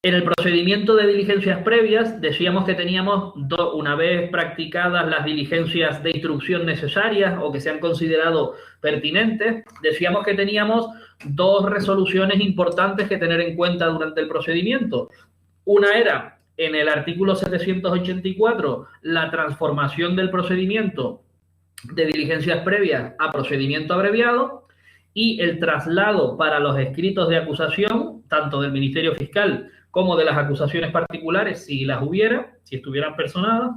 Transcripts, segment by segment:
En el procedimiento de diligencias previas decíamos que teníamos, una vez practicadas las diligencias de instrucción necesarias o que se han considerado pertinentes, decíamos que teníamos dos resoluciones importantes que tener en cuenta durante el procedimiento. Una era, en el artículo 784, la transformación del procedimiento de diligencias previas a procedimiento abreviado y el traslado para los escritos de acusación, tanto del Ministerio Fiscal como de las acusaciones particulares, si las hubiera, si estuvieran personadas.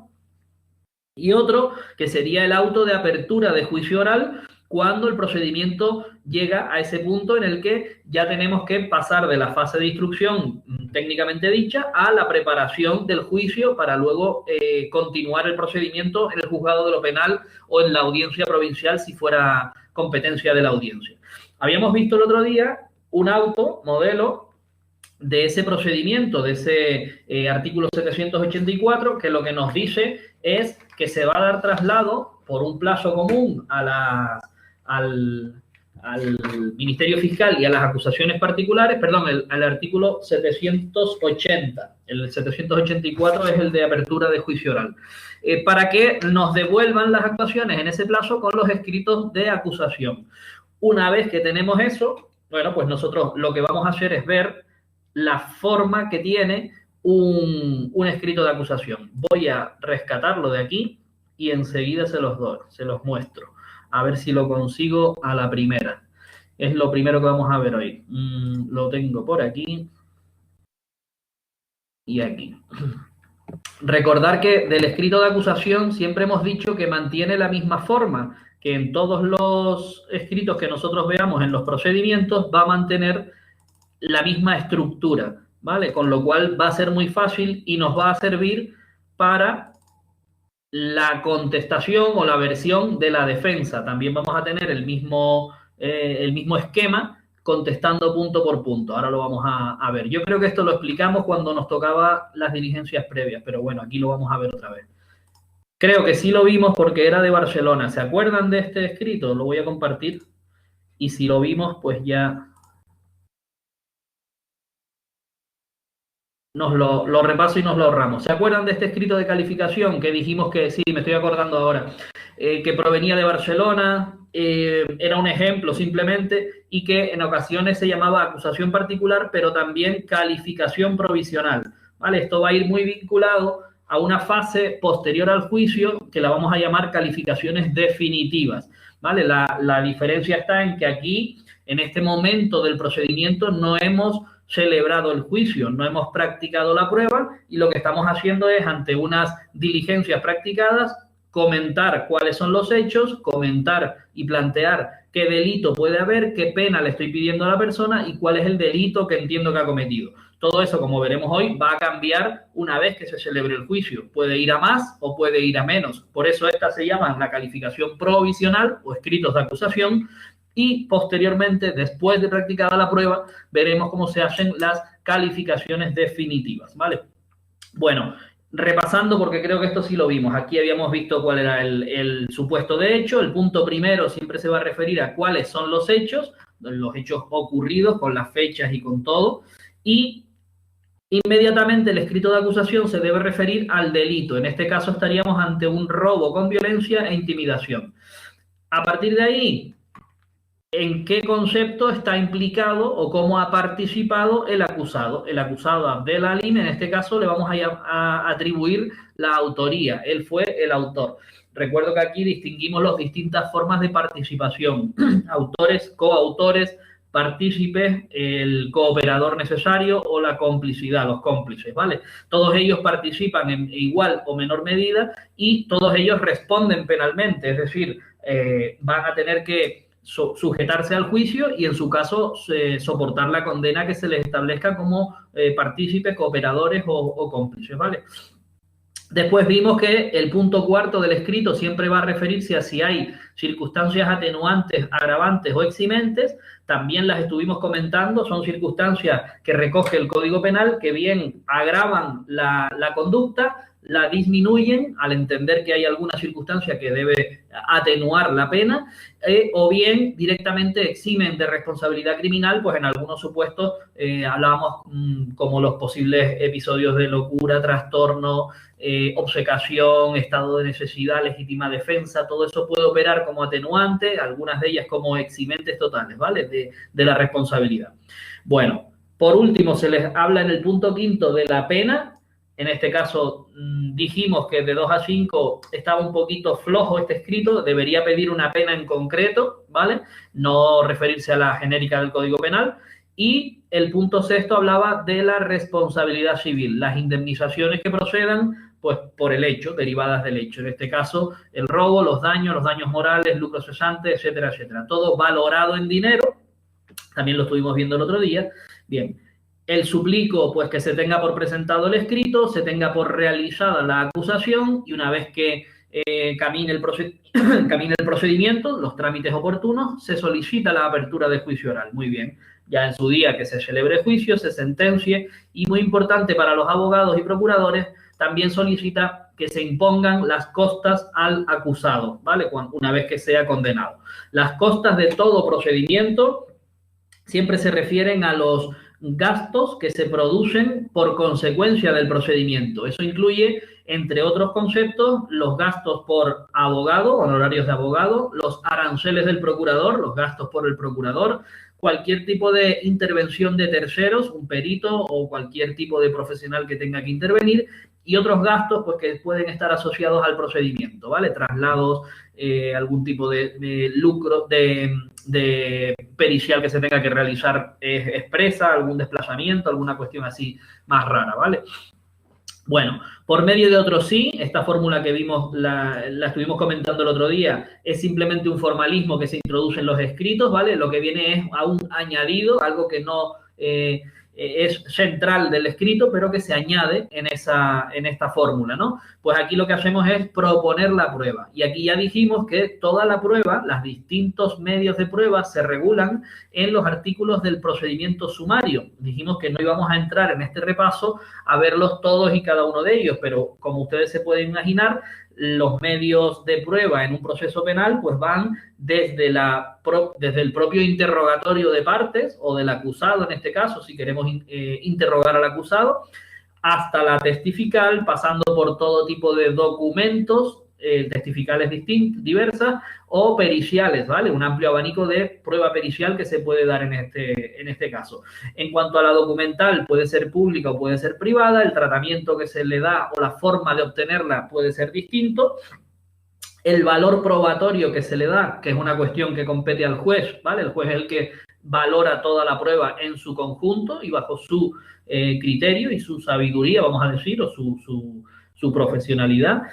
Y otro, que sería el auto de apertura de juicio oral, cuando el procedimiento llega a ese punto en el que ya tenemos que pasar de la fase de instrucción técnicamente dicha a la preparación del juicio para luego continuar el procedimiento en el juzgado de lo penal o en la audiencia provincial si fuera competencia de la audiencia. Habíamos visto el otro día un auto modelo de ese procedimiento, de ese artículo 784, que lo que nos dice es que se va a dar traslado por un plazo común al Ministerio Fiscal y a las acusaciones particulares, perdón, al artículo 780. El 784 es el de apertura de juicio oral. Para que nos devuelvan las actuaciones en ese plazo con los escritos de acusación. Una vez que tenemos eso, bueno, pues nosotros lo que vamos a hacer es ver la forma que tiene un escrito de acusación. Voy a rescatarlo de aquí y enseguida se los muestro. A ver si lo consigo a la primera. Es lo primero que vamos a ver hoy. Lo tengo por aquí y aquí. Recordar que del escrito de acusación siempre hemos dicho que mantiene la misma forma, que en todos los escritos que nosotros veamos en los procedimientos va a mantener la misma estructura, ¿vale? Con lo cual va a ser muy fácil y nos va a servir para la contestación o la versión de la defensa. También vamos a tener el mismo esquema contestando punto por punto. Ahora lo vamos a ver. Yo creo que esto lo explicamos cuando nos tocaba las diligencias previas, pero bueno, aquí lo vamos a ver otra vez. Creo que sí lo vimos porque era de Barcelona. ¿Se acuerdan de este escrito? Lo voy a compartir. Y si lo vimos, pues ya nos lo repaso y nos lo ahorramos. ¿Se acuerdan de este escrito de calificación que dijimos que, sí, me estoy acordando ahora, que provenía de Barcelona, era un ejemplo simplemente, y que en ocasiones se llamaba acusación particular, pero también calificación provisional, ¿vale? Esto va a ir muy vinculado a una fase posterior al juicio que la vamos a llamar calificaciones definitivas, ¿vale? La diferencia está en que aquí, en este momento del procedimiento, no hemos celebrado el juicio, no hemos practicado la prueba y lo que estamos haciendo es, ante unas diligencias practicadas, comentar cuáles son los hechos, comentar y plantear qué delito puede haber, qué pena le estoy pidiendo a la persona y cuál es el delito que entiendo que ha cometido. Todo eso, como veremos hoy, va a cambiar una vez que se celebre el juicio. Puede ir a más o puede ir a menos. Por eso estas se llaman la calificación provisional o escritos de acusación. Y posteriormente, después de practicada la prueba, veremos cómo se hacen las calificaciones definitivas, ¿vale? Bueno, repasando, porque creo que esto sí lo vimos. Aquí habíamos visto cuál era el supuesto de hecho. El punto primero siempre se va a referir a cuáles son los hechos ocurridos con las fechas y con todo. Y inmediatamente el escrito de acusación se debe referir al delito. En este caso estaríamos ante un robo con violencia e intimidación. A partir de ahí, ¿en qué concepto está implicado o cómo ha participado el acusado? El acusado Abdel Halim, en este caso, le vamos a atribuir la autoría. Él fue el autor. Recuerdo que aquí distinguimos las distintas formas de participación. Autores, coautores, partícipes, el cooperador necesario o la complicidad, los cómplices, ¿vale? Todos ellos participan en igual o menor medida y todos ellos responden penalmente, es decir, van a tener que sujetarse al juicio y en su caso soportar la condena que se les establezca como partícipes, cooperadores o cómplices, ¿vale? Después vimos que el punto cuarto del escrito siempre va a referirse a si hay circunstancias atenuantes, agravantes o eximentes. También las estuvimos comentando, son circunstancias que recoge el Código Penal que bien agravan la conducta, la disminuyen al entender que hay alguna circunstancia que debe atenuar la pena, o bien directamente eximen de responsabilidad criminal, pues en algunos supuestos hablábamos como los posibles episodios de locura, trastorno, obcecación, estado de necesidad, legítima defensa, todo eso puede operar como atenuante, algunas de ellas como eximentes totales, ¿vale? De la responsabilidad. Bueno, por último, se les habla en el punto quinto de la pena. En este caso, dijimos que de 2 a 5 estaba un poquito flojo este escrito, debería pedir una pena en concreto, ¿vale? No referirse a la genérica del Código Penal. Y el punto sexto hablaba de la responsabilidad civil, las indemnizaciones que procedan, pues por el hecho, derivadas del hecho. En este caso, el robo, los daños morales, lucro cesante, etcétera, etcétera. Todo valorado en dinero, también lo estuvimos viendo el otro día. Bien, el suplico, pues que se tenga por presentado el escrito, se tenga por realizada la acusación y una vez que camine el procedimiento, los trámites oportunos, se solicita la apertura de juicio oral. Muy bien, ya en su día que se celebre juicio, se sentencie y muy importante para los abogados y procuradores, también solicita que se impongan las costas al acusado, ¿vale? Una vez que sea condenado. Las costas de todo procedimiento siempre se refieren a los gastos que se producen por consecuencia del procedimiento. Eso incluye, entre otros conceptos, los gastos por abogado, honorarios de abogado, los aranceles del procurador, los gastos por el procurador, cualquier tipo de intervención de terceros, un perito o cualquier tipo de profesional que tenga que intervenir, y otros gastos pues, que pueden estar asociados al procedimiento, ¿vale? Traslados, algún tipo de lucro, de pericial que se tenga que realizar expresa, algún desplazamiento, alguna cuestión así más rara, ¿vale? Bueno, por medio de otros sí, esta fórmula que vimos, la estuvimos comentando el otro día, es simplemente un formalismo que se introduce en los escritos, ¿vale? Lo que viene es a un añadido, algo que no es central del escrito, pero que se añade en esta fórmula, ¿no? Pues aquí lo que hacemos es proponer la prueba. Y aquí ya dijimos que toda la prueba, los distintos medios de prueba se regulan en los artículos del procedimiento sumario. Dijimos que no íbamos a entrar en este repaso a verlos todos y cada uno de ellos, pero como ustedes se pueden imaginar, los medios de prueba en un proceso penal pues van desde el propio interrogatorio de partes o del acusado en este caso, si queremos interrogar al acusado, hasta la testifical, pasando por todo tipo de documentos testificales diversas o periciales, ¿vale? Un amplio abanico de prueba pericial que se puede dar en este caso. En cuanto a la documental, puede ser pública o puede ser privada, el tratamiento que se le da o la forma de obtenerla puede ser distinto. El valor probatorio que se le da, que es una cuestión que compete al juez, ¿vale? El juez es el que valora toda la prueba en su conjunto y bajo su criterio y su sabiduría, vamos a decir, o su profesionalidad.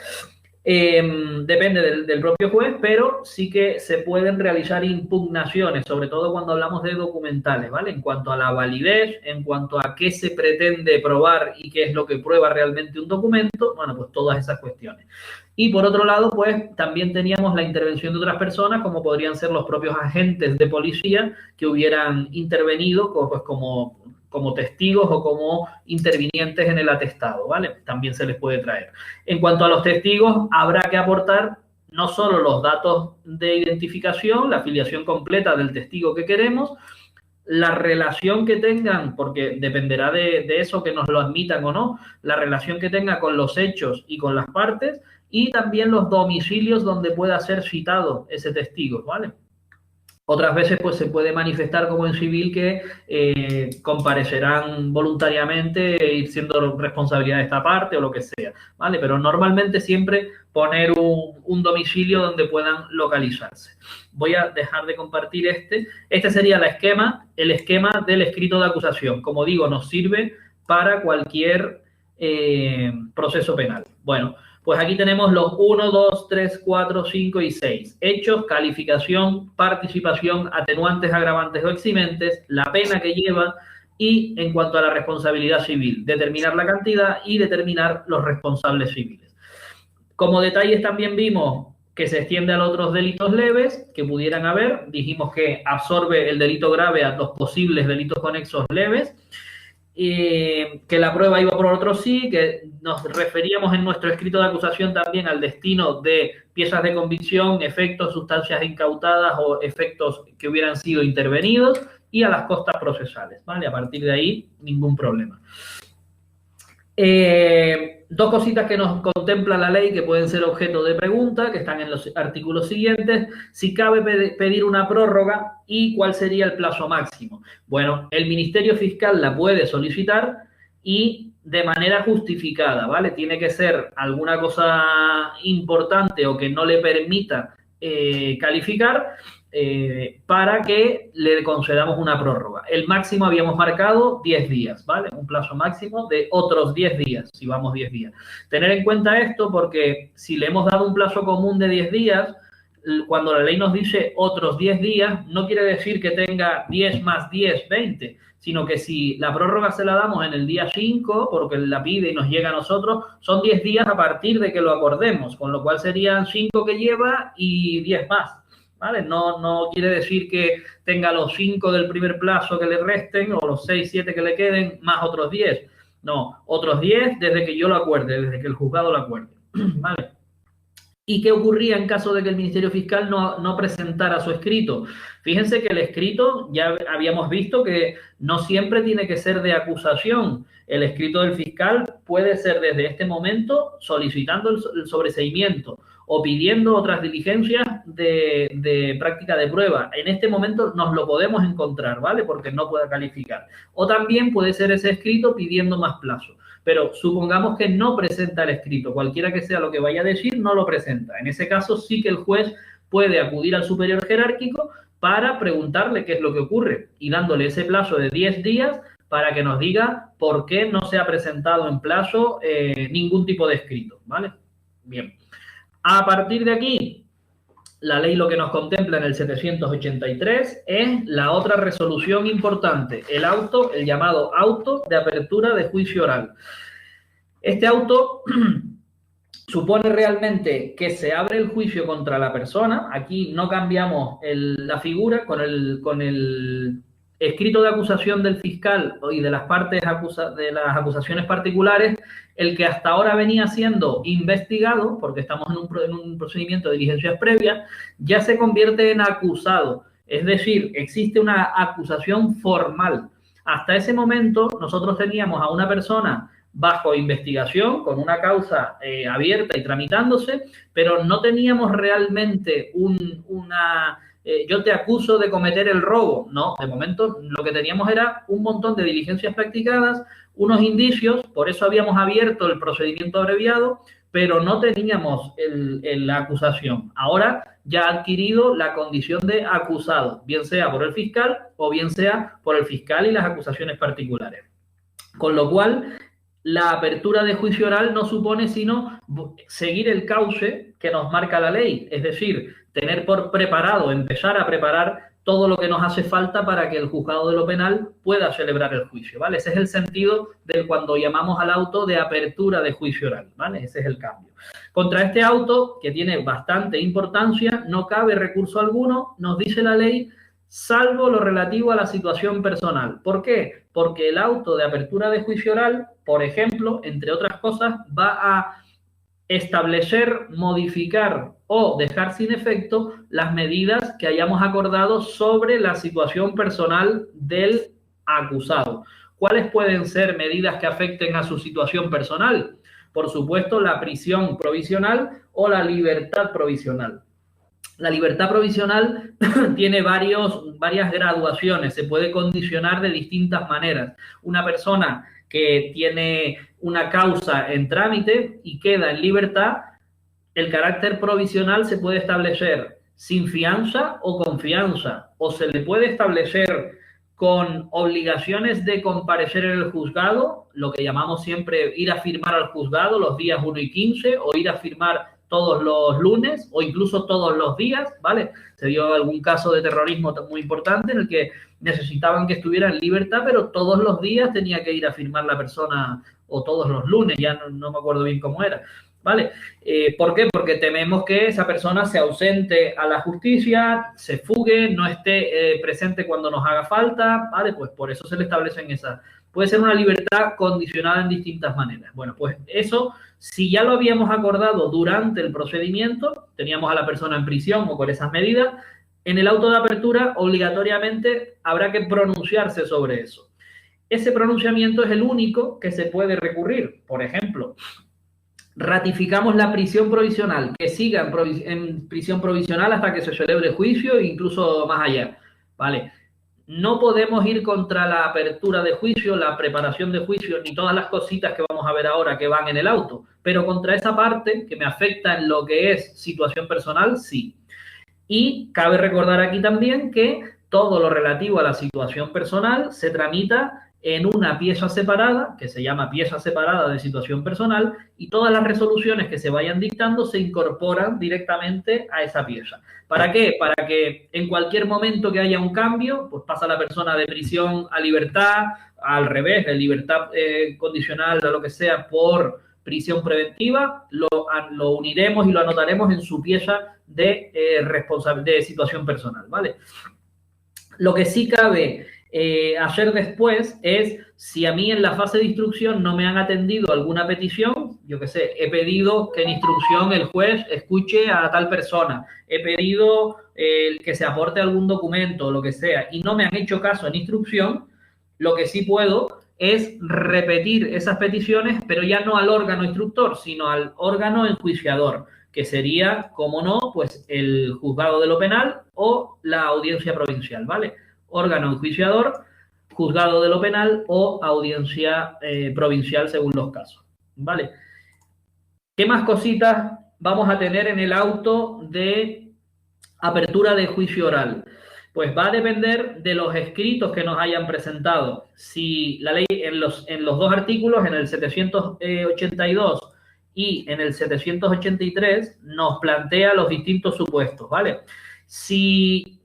Depende del propio juez, pero sí que se pueden realizar impugnaciones, sobre todo cuando hablamos de documentales, ¿vale? En cuanto a la validez, en cuanto a qué se pretende probar y qué es lo que prueba realmente un documento, bueno, pues todas esas cuestiones. Y por otro lado, pues también teníamos la intervención de otras personas, como podrían ser los propios agentes de policía que hubieran intervenido pues, como testigos o como intervinientes en el atestado, ¿vale? También se les puede traer. En cuanto a los testigos, habrá que aportar no solo los datos de identificación, la afiliación completa del testigo que queremos, la relación que tengan, porque dependerá de eso que nos lo admitan o no, la relación que tenga con los hechos y con las partes, y también los domicilios donde pueda ser citado ese testigo, ¿vale? Otras veces pues se puede manifestar como en civil que comparecerán voluntariamente y siendo responsabilidad de esta parte o lo que sea, ¿vale? Pero normalmente siempre poner un domicilio donde puedan localizarse. Voy a dejar de compartir este. Este sería el esquema del escrito de acusación. Como digo, nos sirve para cualquier proceso penal. Bueno, pues aquí tenemos los 1, 2, 3, 4, 5 y 6. Hechos, calificación, participación, atenuantes, agravantes o eximentes, la pena que lleva y en cuanto a la responsabilidad civil, determinar la cantidad y determinar los responsables civiles. Como detalles también vimos que se extiende a los otros delitos leves que pudieran haber. Dijimos que absorbe el delito grave a los posibles delitos conexos leves. que la prueba iba por otro sí, que nos referíamos en nuestro escrito de acusación también al destino de piezas de convicción, efectos, sustancias incautadas o efectos que hubieran sido intervenidos y a las costas procesales, ¿vale? A partir de ahí, ningún problema. Dos cositas que nos contempla la ley que pueden ser objeto de pregunta, que están en los artículos siguientes. Si cabe pedir una prórroga y cuál sería el plazo máximo. Bueno, el Ministerio Fiscal la puede solicitar y de manera justificada, ¿vale? Tiene que ser alguna cosa importante o que no le permita calificar para que le concedamos una prórroga. El máximo habíamos marcado 10 días, ¿vale? Un plazo máximo de otros 10 días, si vamos 10 días. Tener en cuenta esto porque si le hemos dado un plazo común de 10 días, cuando la ley nos dice otros 10 días, no quiere decir que tenga 10 más 10, 20, sino que si la prórroga se la damos en el día 5, porque la pide y nos llega a nosotros, son 10 días a partir de que lo acordemos, con lo cual serían 5 que lleva y 10 más. ¿Vale? No quiere decir que tenga los 5 del primer plazo que le resten o los 6, 7 que le queden más otros 10. No, otros 10 desde que yo lo acuerde, desde que el juzgado lo acuerde. ¿Vale? ¿Y qué ocurría en caso de que el Ministerio Fiscal no presentara su escrito? Fíjense que el escrito, ya habíamos visto que no siempre tiene que ser de acusación. El escrito del fiscal puede ser desde este momento solicitando el sobreseimiento o pidiendo otras diligencias de práctica de prueba. En este momento nos lo podemos encontrar, ¿vale? Porque no pueda calificar. O también puede ser ese escrito pidiendo más plazo. Pero supongamos que no presenta el escrito, cualquiera que sea lo que vaya a decir, no lo presenta. En ese caso sí que el juez puede acudir al superior jerárquico para preguntarle qué es lo que ocurre y dándole ese plazo de 10 días para que nos diga por qué no se ha presentado en plazo ningún tipo de escrito, ¿vale? Bien. A partir de aquí, la ley lo que nos contempla en el 783 es la otra resolución importante, el llamado auto de apertura de juicio oral. Este auto supone realmente que se abre el juicio contra la persona. Aquí no cambiamos la figura con el escrito de acusación del fiscal y de las partes de las acusaciones particulares. El que hasta ahora venía siendo investigado, porque estamos en un procedimiento de diligencias previas, ya se convierte en acusado. Es decir, existe una acusación formal. Hasta ese momento nosotros teníamos a una persona bajo investigación, con una causa abierta y tramitándose, pero no teníamos realmente yo te acuso de cometer el robo. No, de momento lo que teníamos era un montón de diligencias practicadas, unos indicios, por eso habíamos abierto el procedimiento abreviado, pero no teníamos la acusación. Ahora ya ha adquirido la condición de acusado, bien sea por el fiscal o bien sea por el fiscal y las acusaciones particulares. Con lo cual, la apertura de juicio oral no supone sino seguir el cauce que nos marca la ley, es decir, tener por preparado, empezar a preparar todo lo que nos hace falta para que el juzgado de lo penal pueda celebrar el juicio, ¿vale? Ese es el sentido del cuando llamamos al auto de apertura de juicio oral, ¿vale? Ese es el cambio. Contra este auto, que tiene bastante importancia, no cabe recurso alguno, nos dice la ley, salvo lo relativo a la situación personal. ¿Por qué? Porque el auto de apertura de juicio oral, por ejemplo, entre otras cosas, va a establecer, modificar o dejar sin efecto las medidas que hayamos acordado sobre la situación personal del acusado. ¿Cuáles pueden ser medidas que afecten a su situación personal? Por supuesto, la prisión provisional o la libertad provisional. La libertad provisional tiene varias graduaciones, se puede condicionar de distintas maneras. Una persona que tiene una causa en trámite y queda en libertad, el carácter provisional se puede establecer sin fianza o con fianza, o se le puede establecer con obligaciones de comparecer en el juzgado, lo que llamamos siempre ir a firmar al juzgado los días 1 y 15, o ir a firmar todos los lunes o incluso todos los días, ¿vale? Se dio algún caso de terrorismo muy importante en el que necesitaban que estuviera en libertad, pero todos los días tenía que ir a firmar la persona, o todos los lunes, ya no me acuerdo bien cómo era, ¿vale? ¿Por qué? Porque tememos que esa persona se ausente a la justicia, se fugue, no esté presente cuando nos haga falta, ¿vale? Pues por eso se le establecen esas puede ser una libertad condicionada en distintas maneras. Bueno, pues eso, si ya lo habíamos acordado durante el procedimiento, teníamos a la persona en prisión o con esas medidas, en el auto de apertura obligatoriamente habrá que pronunciarse sobre eso. Ese pronunciamiento es el único que se puede recurrir. Por ejemplo, ratificamos la prisión provisional, que siga en prisión provisional hasta que se celebre juicio e incluso más allá, ¿vale? No podemos ir contra la apertura de juicio, la preparación de juicio, ni todas las cositas que vamos a ver ahora que van en el auto, pero contra esa parte que me afecta en lo que es situación personal, sí. Y cabe recordar aquí también que todo lo relativo a la situación personal se tramita en una pieza separada, que se llama pieza separada de situación personal, y todas las resoluciones que se vayan dictando se incorporan directamente a esa pieza. ¿Para qué? Para que en cualquier momento que haya un cambio, pues pasa la persona de prisión a libertad, al revés, de libertad condicional a lo que sea por prisión preventiva, lo uniremos y lo anotaremos en su pieza de situación personal, ¿vale? Lo que sí cabe hacer después es, si a mí en la fase de instrucción no me han atendido alguna petición, yo qué sé, he pedido que en instrucción el juez escuche a tal persona, he pedido que se aporte algún documento, lo que sea, y no me han hecho caso en instrucción, lo que sí puedo es repetir esas peticiones, pero ya no al órgano instructor, sino al órgano enjuiciador, que sería, como no, pues el juzgado de lo penal o la audiencia provincial, ¿vale? Órgano enjuiciador, juzgado de lo penal o audiencia provincial según los casos, ¿vale? ¿Qué más cositas vamos a tener en el auto de apertura de juicio oral? Pues va a depender de los escritos que nos hayan presentado. Si la ley en los dos artículos, en el 782 y en el 783, nos plantea los distintos supuestos, ¿vale?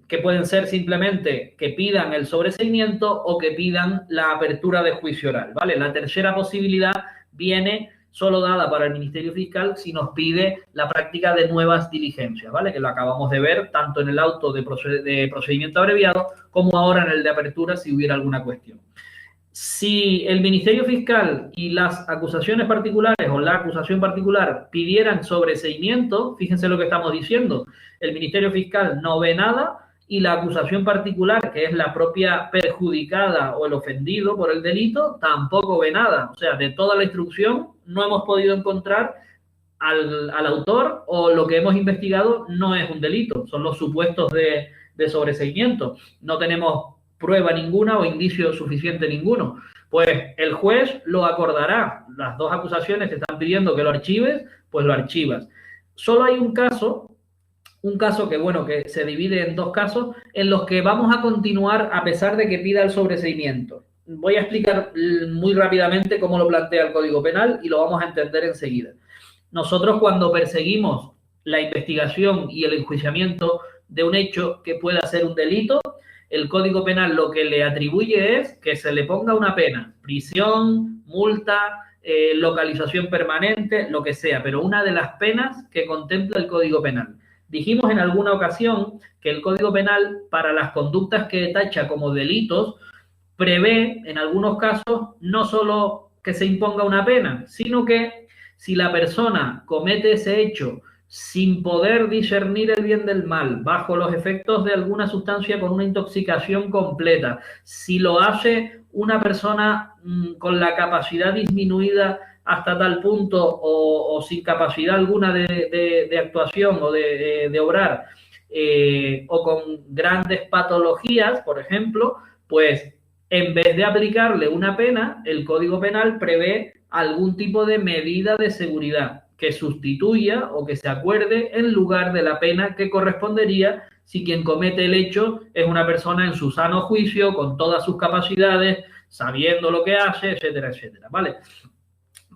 Que pueden ser simplemente que pidan el sobreseimiento o que pidan la apertura de juicio oral, ¿vale? La tercera posibilidad viene solo dada para el Ministerio Fiscal si nos pide la práctica de nuevas diligencias, ¿vale? Que lo acabamos de ver tanto en el auto de procedimiento abreviado como ahora en el de apertura si hubiera alguna cuestión. Si el Ministerio Fiscal y las acusaciones particulares o la acusación particular pidieran sobreseimiento, fíjense lo que estamos diciendo, el Ministerio Fiscal no ve nada y la acusación particular, que es la propia perjudicada o el ofendido por el delito, tampoco ve nada. O sea, de toda la instrucción no hemos podido encontrar al autor, o lo que hemos investigado no es un delito, son los supuestos de sobreseimiento. No tenemos prueba ninguna o indicio suficiente ninguno. Pues el juez lo acordará. Las dos acusaciones te están pidiendo que lo archives, pues lo archivas. Solo hay un caso que, bueno, que se divide en dos casos en los que vamos a continuar a pesar de que pida el sobreseimiento. Voy a explicar muy rápidamente cómo lo plantea el Código Penal y lo vamos a entender enseguida. Nosotros, cuando perseguimos la investigación y el enjuiciamiento de un hecho que pueda ser un delito, el Código Penal lo que le atribuye es que se le ponga una pena, prisión, multa, localización permanente, lo que sea, pero una de las penas que contempla el Código Penal. Dijimos en alguna ocasión que el Código Penal, para las conductas que tacha como delitos, prevé, en algunos casos, no solo que se imponga una pena, sino que si la persona comete ese hecho sin poder discernir el bien del mal, bajo los efectos de alguna sustancia con una intoxicación completa, si lo hace una persona con la capacidad disminuida hasta tal punto o sin capacidad alguna de actuación o de obrar, o con grandes patologías, por ejemplo, pues en vez de aplicarle una pena, el Código Penal prevé algún tipo de medida de seguridad que sustituya o que se acuerde en lugar de la pena que correspondería si quien comete el hecho es una persona en su sano juicio, con todas sus capacidades, sabiendo lo que hace, etcétera, etcétera, ¿vale?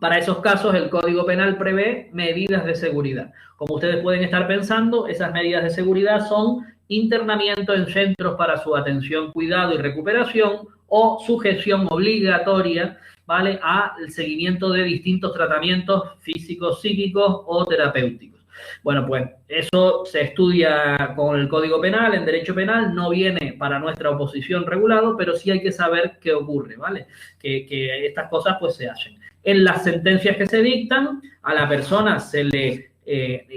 Para esos casos, el Código Penal prevé medidas de seguridad. Como ustedes pueden estar pensando, esas medidas de seguridad son internamiento en centros para su atención, cuidado y recuperación o sujeción obligatoria, ¿vale?, al seguimiento de distintos tratamientos físicos, psíquicos o terapéuticos. Bueno, pues eso se estudia con el Código Penal, en Derecho Penal, no viene para nuestra oposición regulado, pero sí hay que saber qué ocurre, ¿vale? Que estas cosas pues se hacen. En las sentencias que se dictan, a la persona se le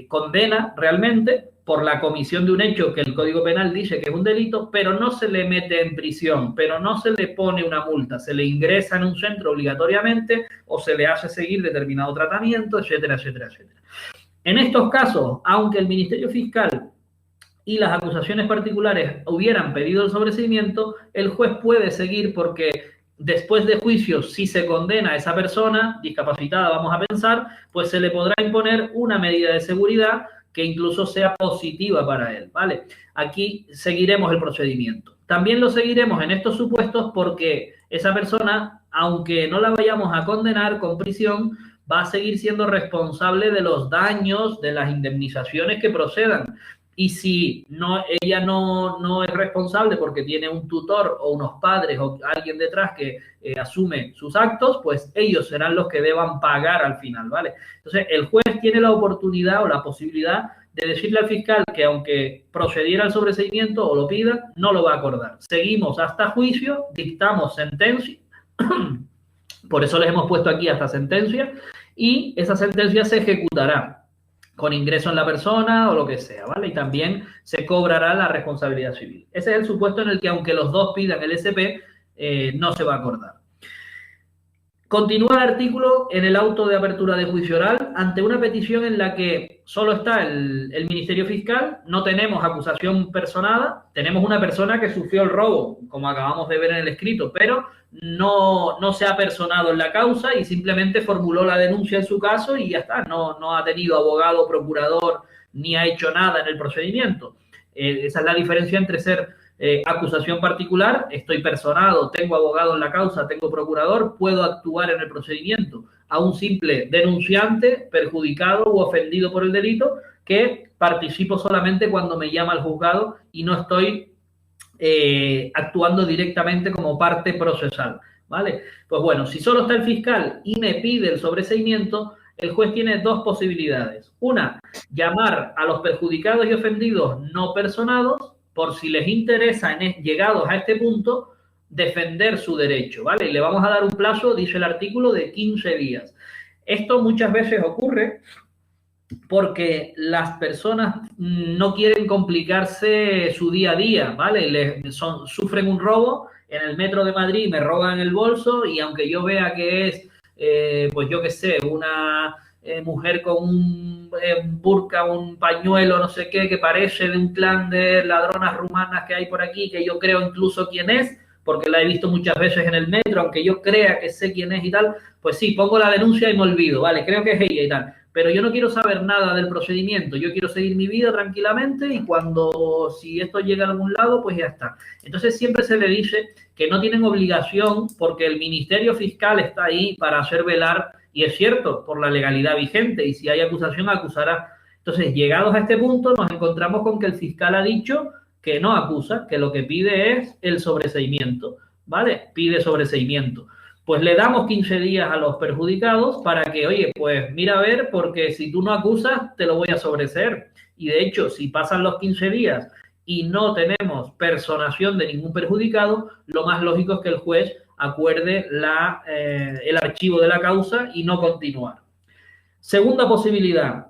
condena realmente por la comisión de un hecho que el Código Penal dice que es un delito, pero no se le mete en prisión, pero no se le pone una multa, se le ingresa en un centro obligatoriamente o se le hace seguir determinado tratamiento, etcétera, etcétera, etcétera. En estos casos, aunque el Ministerio Fiscal y las acusaciones particulares hubieran pedido el sobreseimiento, el juez puede seguir porque después de juicio, si se condena a esa persona discapacitada, vamos a pensar, pues se le podrá imponer una medida de seguridad que incluso sea positiva para él, ¿vale? Aquí seguiremos el procedimiento. También lo seguiremos en estos supuestos porque esa persona, aunque no la vayamos a condenar con prisión, va a seguir siendo responsable de los daños, de las indemnizaciones que procedan. Y si ella no es responsable porque tiene un tutor o unos padres o alguien detrás que asume sus actos, pues ellos serán los que deban pagar al final, ¿vale? Entonces, el juez tiene la oportunidad o la posibilidad de decirle al fiscal que aunque procediera al sobreseimiento o lo pida, no lo va a acordar. Seguimos hasta juicio, dictamos sentencia, por eso les hemos puesto aquí hasta sentencia, y esa sentencia se ejecutará con ingreso en la persona o lo que sea, ¿vale? Y también se cobrará la responsabilidad civil. Ese es el supuesto en el que, aunque los dos pidan el SP, no se va a acordar. Continúa el artículo en el auto de apertura de juicio oral ante una petición en la que solo está el Ministerio Fiscal, no tenemos acusación personada, tenemos una persona que sufrió el robo, como acabamos de ver en el escrito, pero no se ha personado en la causa y simplemente formuló la denuncia en su caso y ya está, no ha tenido abogado, procurador, ni ha hecho nada en el procedimiento. Esa es la diferencia entre ser acusación particular, estoy personado, tengo abogado en la causa, tengo procurador, puedo actuar en el procedimiento, a un simple denunciante, perjudicado u ofendido por el delito, que participo solamente cuando me llama el juzgado y no estoy actuando directamente como parte procesal, ¿vale? Pues bueno, si solo está el fiscal y me pide el sobreseimiento, el juez tiene dos posibilidades. Una, llamar a los perjudicados y ofendidos no personados, por si les interesa, llegados a este punto, defender su derecho, ¿vale? Y le vamos a dar un plazo, dice el artículo, de 15 días. Esto muchas veces ocurre porque las personas no quieren complicarse su día a día, ¿vale? Sufren un robo en el metro de Madrid, me roban el bolso y aunque yo vea que es, pues yo qué sé, una mujer con un burka, un pañuelo, no sé qué, que parece de un clan de ladronas rumanas que hay por aquí, que yo creo incluso quién es, porque la he visto muchas veces en el metro, aunque yo crea que sé quién es y tal, pues sí, pongo la denuncia y me olvido, ¿vale? Creo que es ella y tal. Pero yo no quiero saber nada del procedimiento, yo quiero seguir mi vida tranquilamente y si esto llega a algún lado, pues ya está. Entonces siempre se le dice que no tienen obligación porque el Ministerio Fiscal está ahí para hacer velar, y es cierto, por la legalidad vigente, y si hay acusación, acusará. Entonces, llegados a este punto, nos encontramos con que el fiscal ha dicho que no acusa, que lo que pide es el sobreseimiento, ¿vale? Pide sobreseimiento. Pues le damos 15 días a los perjudicados para que, oye, pues mira a ver, porque si tú no acusas, te lo voy a sobreseer. Y de hecho, si pasan los 15 días y no tenemos personación de ningún perjudicado, lo más lógico es que el juez acuerde el archivo de la causa y no continuar. Segunda posibilidad,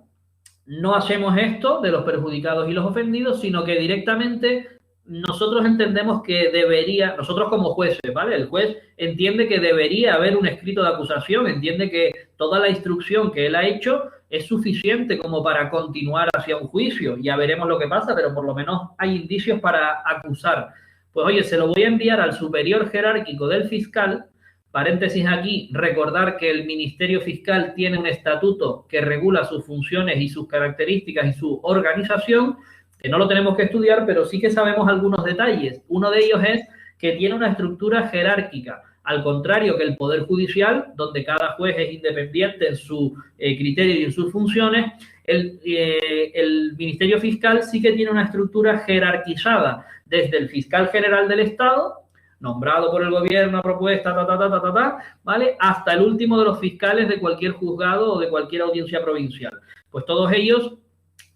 no hacemos esto de los perjudicados y los ofendidos, sino que directamente nosotros entendemos que debería, nosotros como jueces, ¿vale? El juez entiende que debería haber un escrito de acusación, entiende que toda la instrucción que él ha hecho es suficiente como para continuar hacia un juicio. Ya veremos lo que pasa, pero por lo menos hay indicios para acusar. Pues oye, se lo voy a enviar al superior jerárquico del fiscal, paréntesis aquí, recordar que el Ministerio Fiscal tiene un estatuto que regula sus funciones y sus características y su organización, que no lo tenemos que estudiar, pero sí que sabemos algunos detalles. Uno de ellos es que tiene una estructura jerárquica, al contrario que el Poder Judicial, donde cada juez es independiente en su criterio y en sus funciones. El Ministerio Fiscal sí que tiene una estructura jerarquizada, desde el Fiscal General del Estado, nombrado por el gobierno a propuesta, ¿vale? Hasta el último de los fiscales de cualquier juzgado o de cualquier audiencia provincial. Pues todos ellos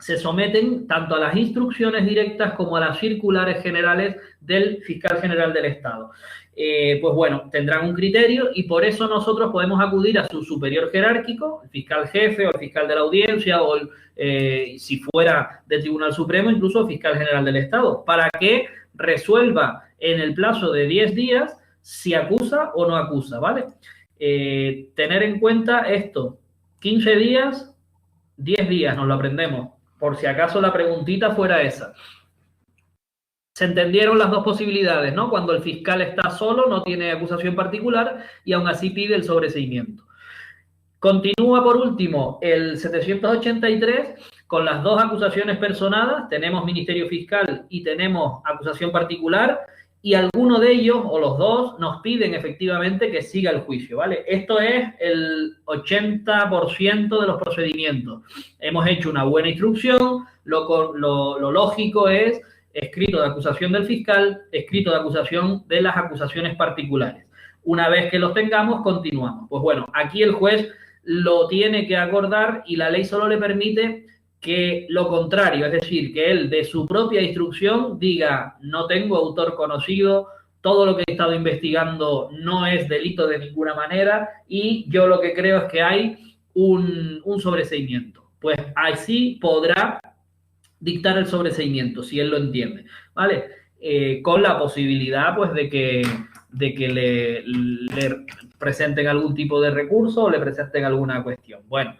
se someten tanto a las instrucciones directas como a las circulares generales del fiscal general del Estado. Pues bueno, tendrán un criterio y por eso nosotros podemos acudir a su superior jerárquico, el fiscal jefe o el fiscal de la audiencia o si fuera del Tribunal Supremo, incluso el fiscal general del Estado, para que resuelva en el plazo de 10 días si acusa o no acusa, ¿vale? Tener en cuenta esto, 15 días, 10 días, nos lo aprendemos, por si acaso la preguntita fuera esa. Se entendieron las dos posibilidades, ¿no? Cuando el fiscal está solo, no tiene acusación particular y aún así pide el sobreseimiento. Continúa por último el 783 con las dos acusaciones personadas. Tenemos Ministerio Fiscal y tenemos acusación particular y alguno de ellos o los dos nos piden efectivamente que siga el juicio, ¿vale? Esto es el 80% de los procedimientos. Hemos hecho una buena instrucción, lo lógico es escrito de acusación del fiscal, escrito de acusación de las acusaciones particulares. Una vez que los tengamos, continuamos. Pues bueno, aquí el juez lo tiene que acordar y la ley solo le permite que lo contrario, es decir, que él de su propia instrucción diga no tengo autor conocido, todo lo que he estado investigando no es delito de ninguna manera y yo lo que creo es que hay un sobreseimiento. Pues así podrá dictar el sobreseimiento, si él lo entiende, ¿vale? Con la posibilidad, pues, de que le presenten algún tipo de recurso o le presenten alguna cuestión. Bueno,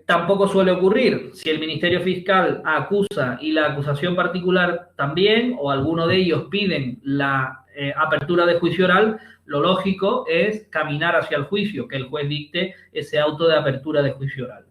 tampoco suele ocurrir. Si el Ministerio Fiscal acusa y la acusación particular también, o alguno de ellos piden la apertura de juicio oral, lo lógico es caminar hacia el juicio, que el juez dicte ese auto de apertura de juicio oral.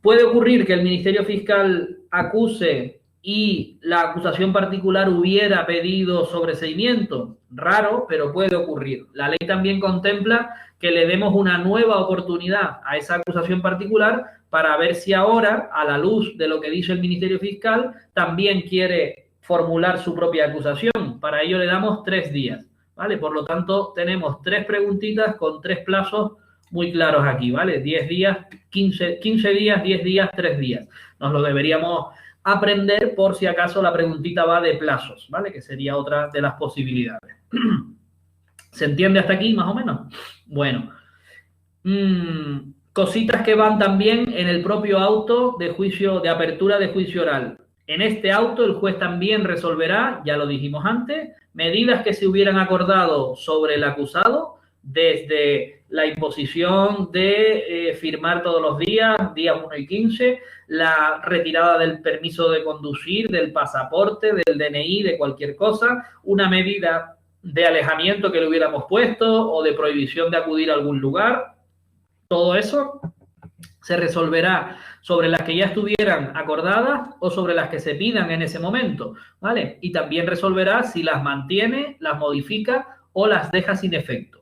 Puede ocurrir que el Ministerio Fiscal acuse y la acusación particular hubiera pedido sobreseimiento. Raro, pero puede ocurrir. La ley también contempla que le demos una nueva oportunidad a esa acusación particular para ver si ahora, a la luz de lo que dice el Ministerio Fiscal, también quiere formular su propia acusación. Para ello le damos 3 días, ¿vale? Por lo tanto, tenemos 3 preguntitas con 3 plazos muy claros aquí, ¿vale? 10 días, 15 días, 10 días, 3 días. Nos lo deberíamos aprender por si acaso la preguntita va de plazos, ¿vale? Que sería otra de las posibilidades. ¿Se entiende hasta aquí, más o menos? Bueno, cositas que van también en el propio auto de juicio, de apertura de juicio oral. En este auto el juez también resolverá, ya lo dijimos antes, medidas que se hubieran acordado sobre el acusado, desde la imposición de firmar todos los días 1 y 15, la retirada del permiso de conducir, del pasaporte, del DNI, de cualquier cosa, una medida de alejamiento que le hubiéramos puesto o de prohibición de acudir a algún lugar. Todo eso se resolverá sobre las que ya estuvieran acordadas o sobre las que se pidan en ese momento, ¿vale? Y también resolverá si las mantiene, las modifica o las deja sin efecto.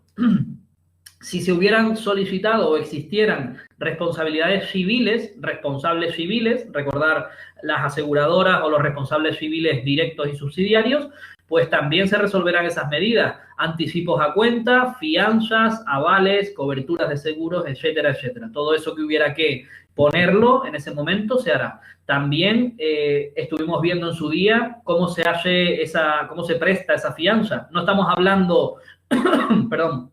Si se hubieran solicitado o existieran responsabilidades civiles, responsables civiles, recordar las aseguradoras o los responsables civiles directos y subsidiarios, pues también se resolverán esas medidas, anticipos a cuenta, fianzas, avales, coberturas de seguros, etcétera, etcétera. Todo eso que hubiera que ponerlo en ese momento se hará. También estuvimos viendo en su día cómo se hace cómo se presta esa fianza. No estamos hablando, perdón,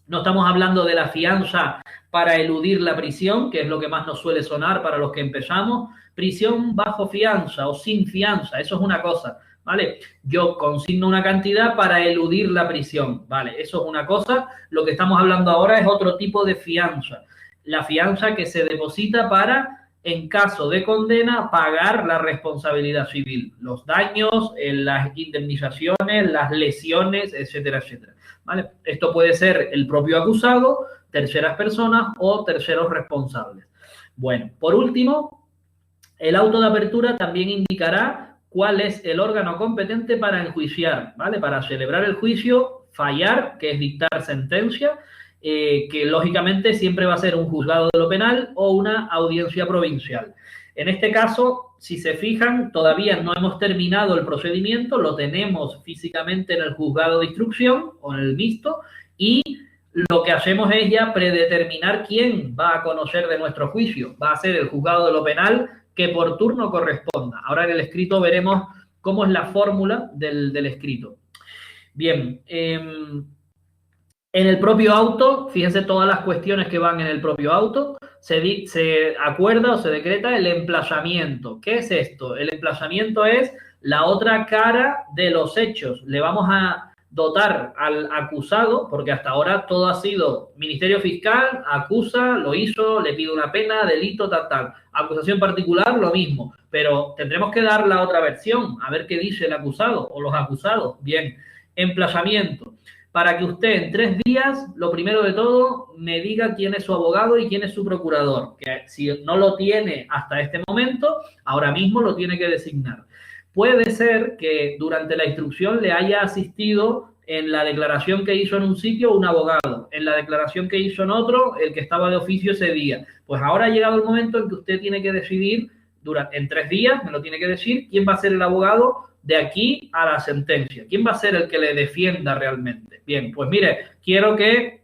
no estamos hablando de la fianza para eludir la prisión, que es lo que más nos suele sonar para los que empezamos. Prisión bajo fianza o sin fianza, eso es una cosa, ¿vale? Yo consigno una cantidad para eludir la prisión, ¿vale? Eso es una cosa. Lo que estamos hablando ahora es otro tipo de fianza. La fianza que se deposita para, en caso de condena, pagar la responsabilidad civil, los daños, las indemnizaciones, las lesiones, etcétera, etcétera. ¿Vale? Esto puede ser el propio acusado, terceras personas o terceros responsables. Bueno, por último, el auto de apertura también indicará cuál es el órgano competente para enjuiciar, ¿vale? Para celebrar el juicio, fallar, que es dictar sentencia, que lógicamente siempre va a ser un juzgado de lo penal o una audiencia provincial. En este caso, si se fijan, todavía no hemos terminado el procedimiento, lo tenemos físicamente en el juzgado de instrucción o en el mixto y lo que hacemos es ya predeterminar quién va a conocer de nuestro juicio. Va a ser el juzgado de lo penal que por turno corresponda. Ahora en el escrito veremos cómo es la fórmula del escrito. Bien, en el propio auto, fíjense todas las cuestiones que van en el propio auto, se acuerda o se decreta el emplazamiento. ¿Qué es esto? El emplazamiento es la otra cara de los hechos. Le vamos a dotar al acusado, porque hasta ahora todo ha sido Ministerio Fiscal, acusa, lo hizo, le pide una pena, delito, tal. Acusación particular, lo mismo. Pero tendremos que dar la otra versión, a ver qué dice el acusado o los acusados. Bien, emplazamiento. Para que usted en 3 días, lo primero de todo, me diga quién es su abogado y quién es su procurador. Que si no lo tiene hasta este momento, ahora mismo lo tiene que designar. Puede ser que durante la instrucción le haya asistido en la declaración que hizo en un sitio un abogado, en la declaración que hizo en otro el que estaba de oficio ese día. Pues ahora ha llegado el momento en que usted tiene que decidir, en 3 días, me lo tiene que decir, quién va a ser el abogado de aquí a la sentencia. ¿Quién va a ser el que le defienda realmente? Bien, pues mire, quiero que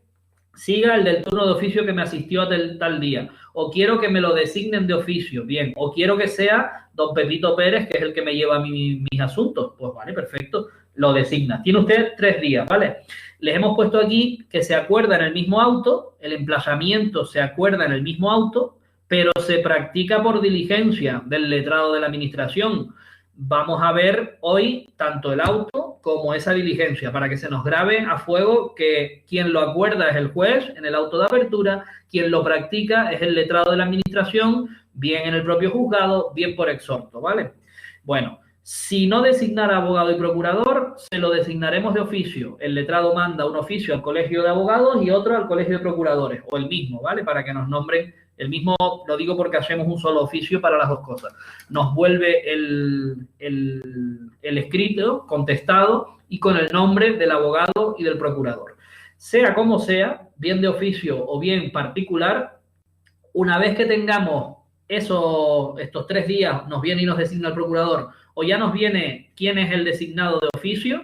siga el del turno de oficio que me asistió a tal día, o quiero que me lo designen de oficio, bien, o quiero que sea don Pepito Pérez, que es el que me lleva mis asuntos. Pues vale, perfecto, lo designa. Tiene usted 3 días, ¿vale? Les hemos puesto aquí que se acuerda en el mismo auto, el emplazamiento se acuerda en el mismo auto, pero se practica por diligencia del letrado de la administración. Vamos a ver hoy tanto el auto como esa diligencia para que se nos grabe a fuego que quien lo acuerda es el juez en el auto de apertura, quien lo practica es el letrado de la administración, bien en el propio juzgado, bien por exhorto, ¿vale? Bueno, si no designara abogado y procurador, se lo designaremos de oficio. El letrado manda un oficio al colegio de abogados y otro al colegio de procuradores, o el mismo, ¿vale? Para que nos nombren el mismo, lo digo porque hacemos un solo oficio para las dos cosas. Nos vuelve el escrito contestado y con el nombre del abogado y del procurador. Sea como sea, bien de oficio o bien particular, una vez que tengamos estos 3 días, nos viene y nos designa el procurador, o ya nos viene quién es el designado de oficio,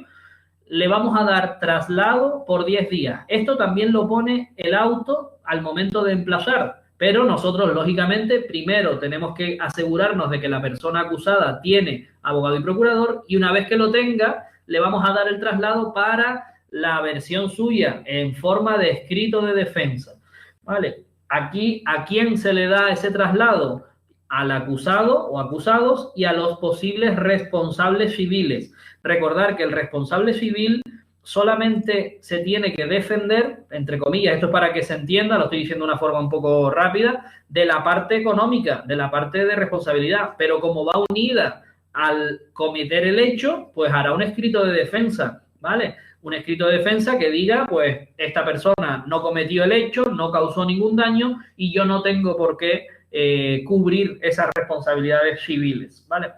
le vamos a dar traslado por 10 días. Esto también lo pone el auto al momento de emplazar. Pero nosotros, lógicamente, primero tenemos que asegurarnos de que la persona acusada tiene abogado y procurador y una vez que lo tenga, le vamos a dar el traslado para la versión suya en forma de escrito de defensa. ¿Vale? Aquí, ¿a quién se le da ese traslado? Al acusado o acusados y a los posibles responsables civiles. Recordar que el responsable civil solamente se tiene que defender, entre comillas, esto es para que se entienda, lo estoy diciendo de una forma un poco rápida, de la parte económica, de la parte de responsabilidad, pero como va unida al cometer el hecho, pues hará un escrito de defensa, ¿vale? Un escrito de defensa que diga, pues, esta persona no cometió el hecho, no causó ningún daño y yo no tengo por qué cubrir esas responsabilidades civiles, ¿vale?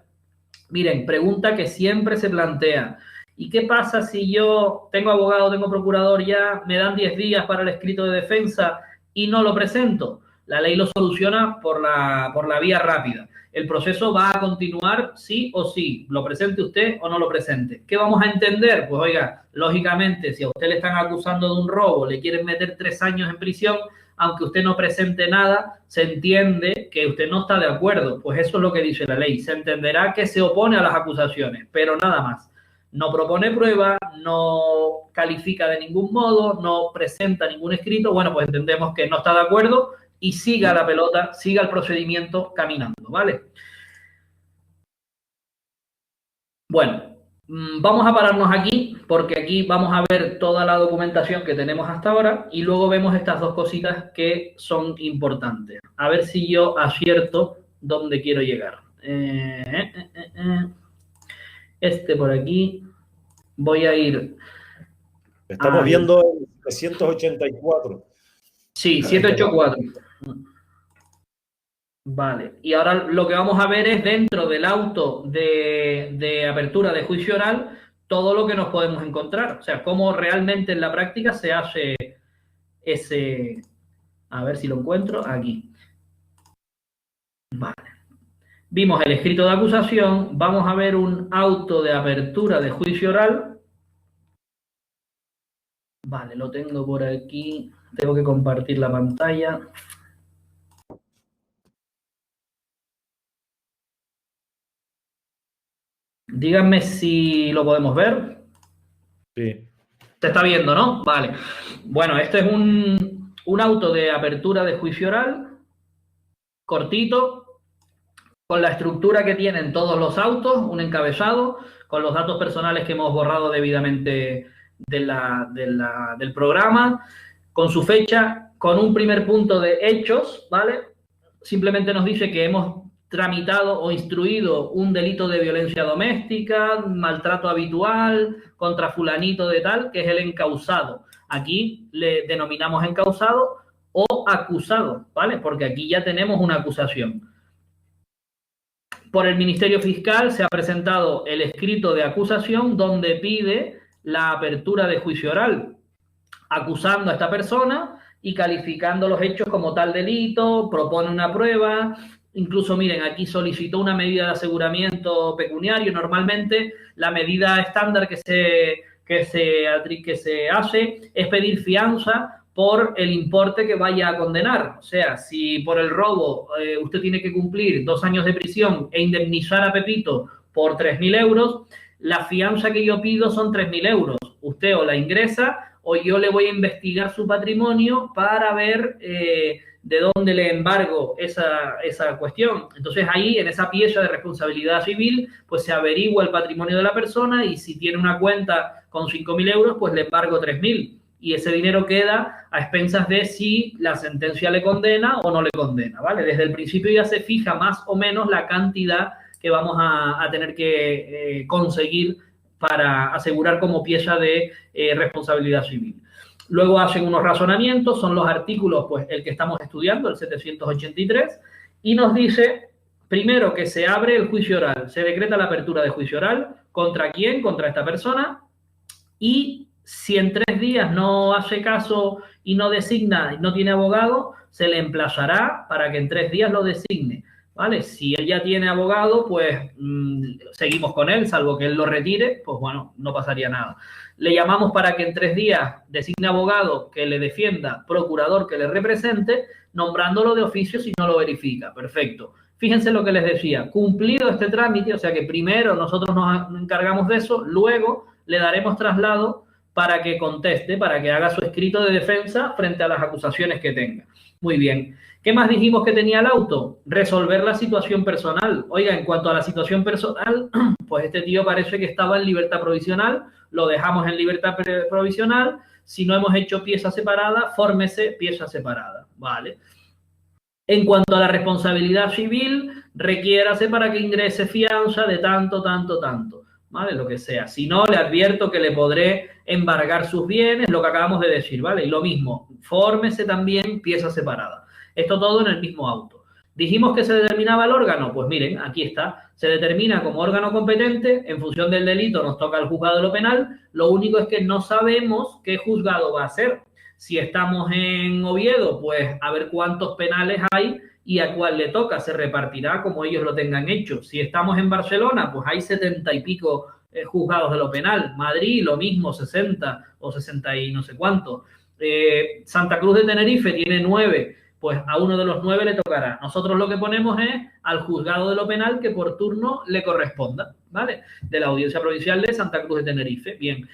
Miren, pregunta que siempre se plantea. ¿Y qué pasa si yo tengo abogado, tengo procurador ya, me dan 10 días para el escrito de defensa y no lo presento? La ley lo soluciona por la vía rápida. El proceso va a continuar sí o sí, lo presente usted o no lo presente. ¿Qué vamos a entender? Pues oiga, lógicamente, si a usted le están acusando de un robo, le quieren meter 3 años en prisión, aunque usted no presente nada, se entiende que usted no está de acuerdo. Pues eso es lo que dice la ley. Se entenderá que se opone a las acusaciones, pero nada más. No propone prueba, no califica de ningún modo, no presenta ningún escrito. Bueno, pues entendemos que no está de acuerdo y siga la pelota, siga el procedimiento caminando, ¿vale? Bueno, vamos a pararnos aquí porque aquí vamos a ver toda la documentación que tenemos hasta ahora y luego vemos estas 2 cositas que son importantes. A ver si yo acierto dónde quiero llegar. Este por aquí. Voy a ir. Estamos viendo el 784. Sí, 784. Vale. Y ahora lo que vamos a ver es dentro del auto de apertura de juicio oral todo lo que nos podemos encontrar. O sea, cómo realmente en la práctica se hace ese... A ver si lo encuentro aquí. Vale. Vimos el escrito de acusación. Vamos a ver un auto de apertura de juicio oral. Vale, lo tengo por aquí. Tengo que compartir la pantalla. Díganme si lo podemos ver. Sí. Se está viendo, ¿no? Vale. Bueno, este es un auto de apertura de juicio oral, cortito, con la estructura que tienen todos los autos, un encabezado, con los datos personales que hemos borrado debidamente del programa, con su fecha, con un primer punto de hechos, ¿vale? Simplemente nos dice que hemos tramitado o instruido un delito de violencia doméstica, maltrato habitual, contra fulanito de tal, que es el encausado. Aquí le denominamos encausado o acusado, ¿vale? Porque aquí ya tenemos una acusación. Por el Ministerio Fiscal se ha presentado el escrito de acusación donde pide la apertura de juicio oral, acusando a esta persona y calificando los hechos como tal delito, propone una prueba, incluso miren, aquí solicitó una medida de aseguramiento pecuniario. Normalmente la medida estándar que se hace es pedir fianza por el importe que vaya a condenar. O sea, si por el robo usted tiene que cumplir 2 años de prisión e indemnizar a Pepito por 3.000 euros, la fianza que yo pido son 3.000 euros. Usted o la ingresa o yo le voy a investigar su patrimonio para ver de dónde le embargo esa cuestión. Entonces ahí, en esa pieza de responsabilidad civil, pues se averigua el patrimonio de la persona y si tiene una cuenta con 5.000 euros, pues le embargo 3.000. Y ese dinero queda a expensas de si la sentencia le condena o no le condena, ¿vale? Desde el principio ya se fija más o menos la cantidad que vamos a tener que conseguir para asegurar como pieza de responsabilidad civil. Luego hacen unos razonamientos, son los artículos, pues el que estamos estudiando, el 783, y nos dice, primero, que se abre el juicio oral, se decreta la apertura de juicio oral, ¿contra quién? Contra esta persona, y si en 3 días no hace caso y no designa, no tiene abogado, se le emplazará para que en 3 días lo designe, ¿vale? Si él ya tiene abogado, pues seguimos con él, salvo que él lo retire, pues bueno, no pasaría nada. Le llamamos para que en 3 días designe abogado que le defienda, procurador que le represente, nombrándolo de oficio si no lo verifica. Perfecto. Fíjense lo que les decía, cumplido este trámite, o sea que primero nosotros nos encargamos de eso, luego le daremos traslado para que conteste, para que haga su escrito de defensa frente a las acusaciones que tenga. Muy bien. ¿Qué más dijimos que tenía el auto? Resolver la situación personal. Oiga, en cuanto a la situación personal, pues este tío parece que estaba en libertad provisional, lo dejamos en libertad provisional. Si no hemos hecho pieza separada, fórmese pieza separada, ¿vale? En cuanto a la responsabilidad civil, requiérase para que ingrese fianza de tanto, ¿vale? Lo que sea. Si no, le advierto que le podré embargar sus bienes, lo que acabamos de decir, ¿vale? Y lo mismo, fórmese también pieza separada. Esto todo en el mismo auto. Dijimos que se determinaba el órgano, pues miren, aquí está. Se determina como órgano competente, en función del delito nos toca el juzgado de lo penal, lo único es que no sabemos qué juzgado va a ser. Si estamos en Oviedo, pues a ver cuántos penales hay y a cuál le toca, se repartirá como ellos lo tengan hecho. Si estamos en Barcelona, pues hay 70 y pico juzgados de lo penal. Madrid, lo mismo, 60 o 60 y no sé cuánto. Santa Cruz de Tenerife tiene 9, pues a uno de los 9 le tocará. Nosotros lo que ponemos es al juzgado de lo penal que por turno le corresponda, ¿vale? De la Audiencia Provincial de Santa Cruz de Tenerife. Bien.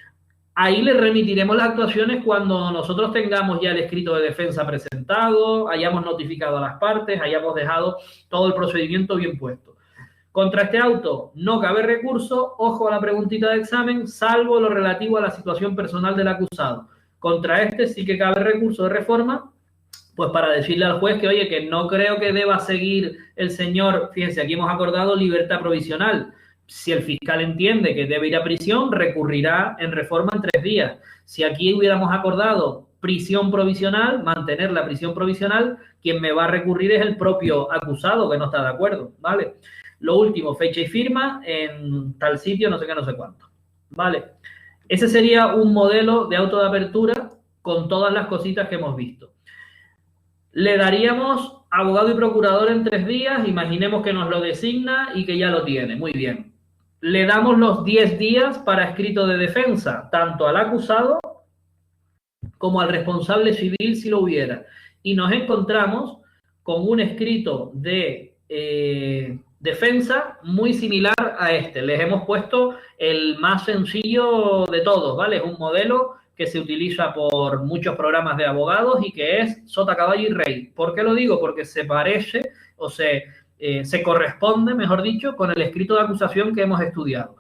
Ahí le remitiremos las actuaciones cuando nosotros tengamos ya el escrito de defensa presentado, hayamos notificado a las partes, hayamos dejado todo el procedimiento bien puesto. Contra este auto no cabe recurso, ojo a la preguntita de examen, salvo lo relativo a la situación personal del acusado. Contra este sí que cabe recurso de reforma, pues para decirle al juez que, oye, que no creo que deba seguir el señor, fíjense, aquí hemos acordado libertad provisional. Si el fiscal entiende que debe ir a prisión, recurrirá en reforma en 3 días. Si aquí hubiéramos acordado prisión provisional, mantener la prisión provisional, quien me va a recurrir es el propio acusado que no está de acuerdo, ¿vale? Lo último, fecha y firma en tal sitio, no sé qué, no sé cuánto, ¿vale? Ese sería un modelo de auto de apertura con todas las cositas que hemos visto. Le daríamos abogado y procurador en 3 días, imaginemos que nos lo designa y que ya lo tiene, muy bien. Le damos los 10 días para escrito de defensa, tanto al acusado como al responsable civil si lo hubiera. Y nos encontramos con un escrito de defensa muy similar a este. Les hemos puesto el más sencillo de todos, ¿vale? Es un modelo que se utiliza por muchos programas de abogados y que es sota, caballo y rey. ¿Por qué lo digo? Porque se parece o se corresponde, mejor dicho, con el escrito de acusación que hemos estudiado.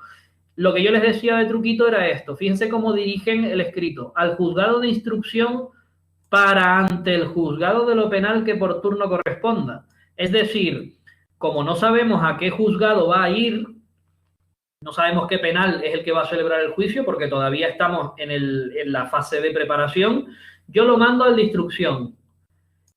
Lo que yo les decía de truquito era esto. Fíjense cómo dirigen el escrito. Al juzgado de instrucción para ante el juzgado de lo penal que por turno corresponda. Es decir, como no sabemos a qué juzgado va a ir, no sabemos qué penal es el que va a celebrar el juicio porque todavía estamos en la fase de preparación, yo lo mando al de instrucción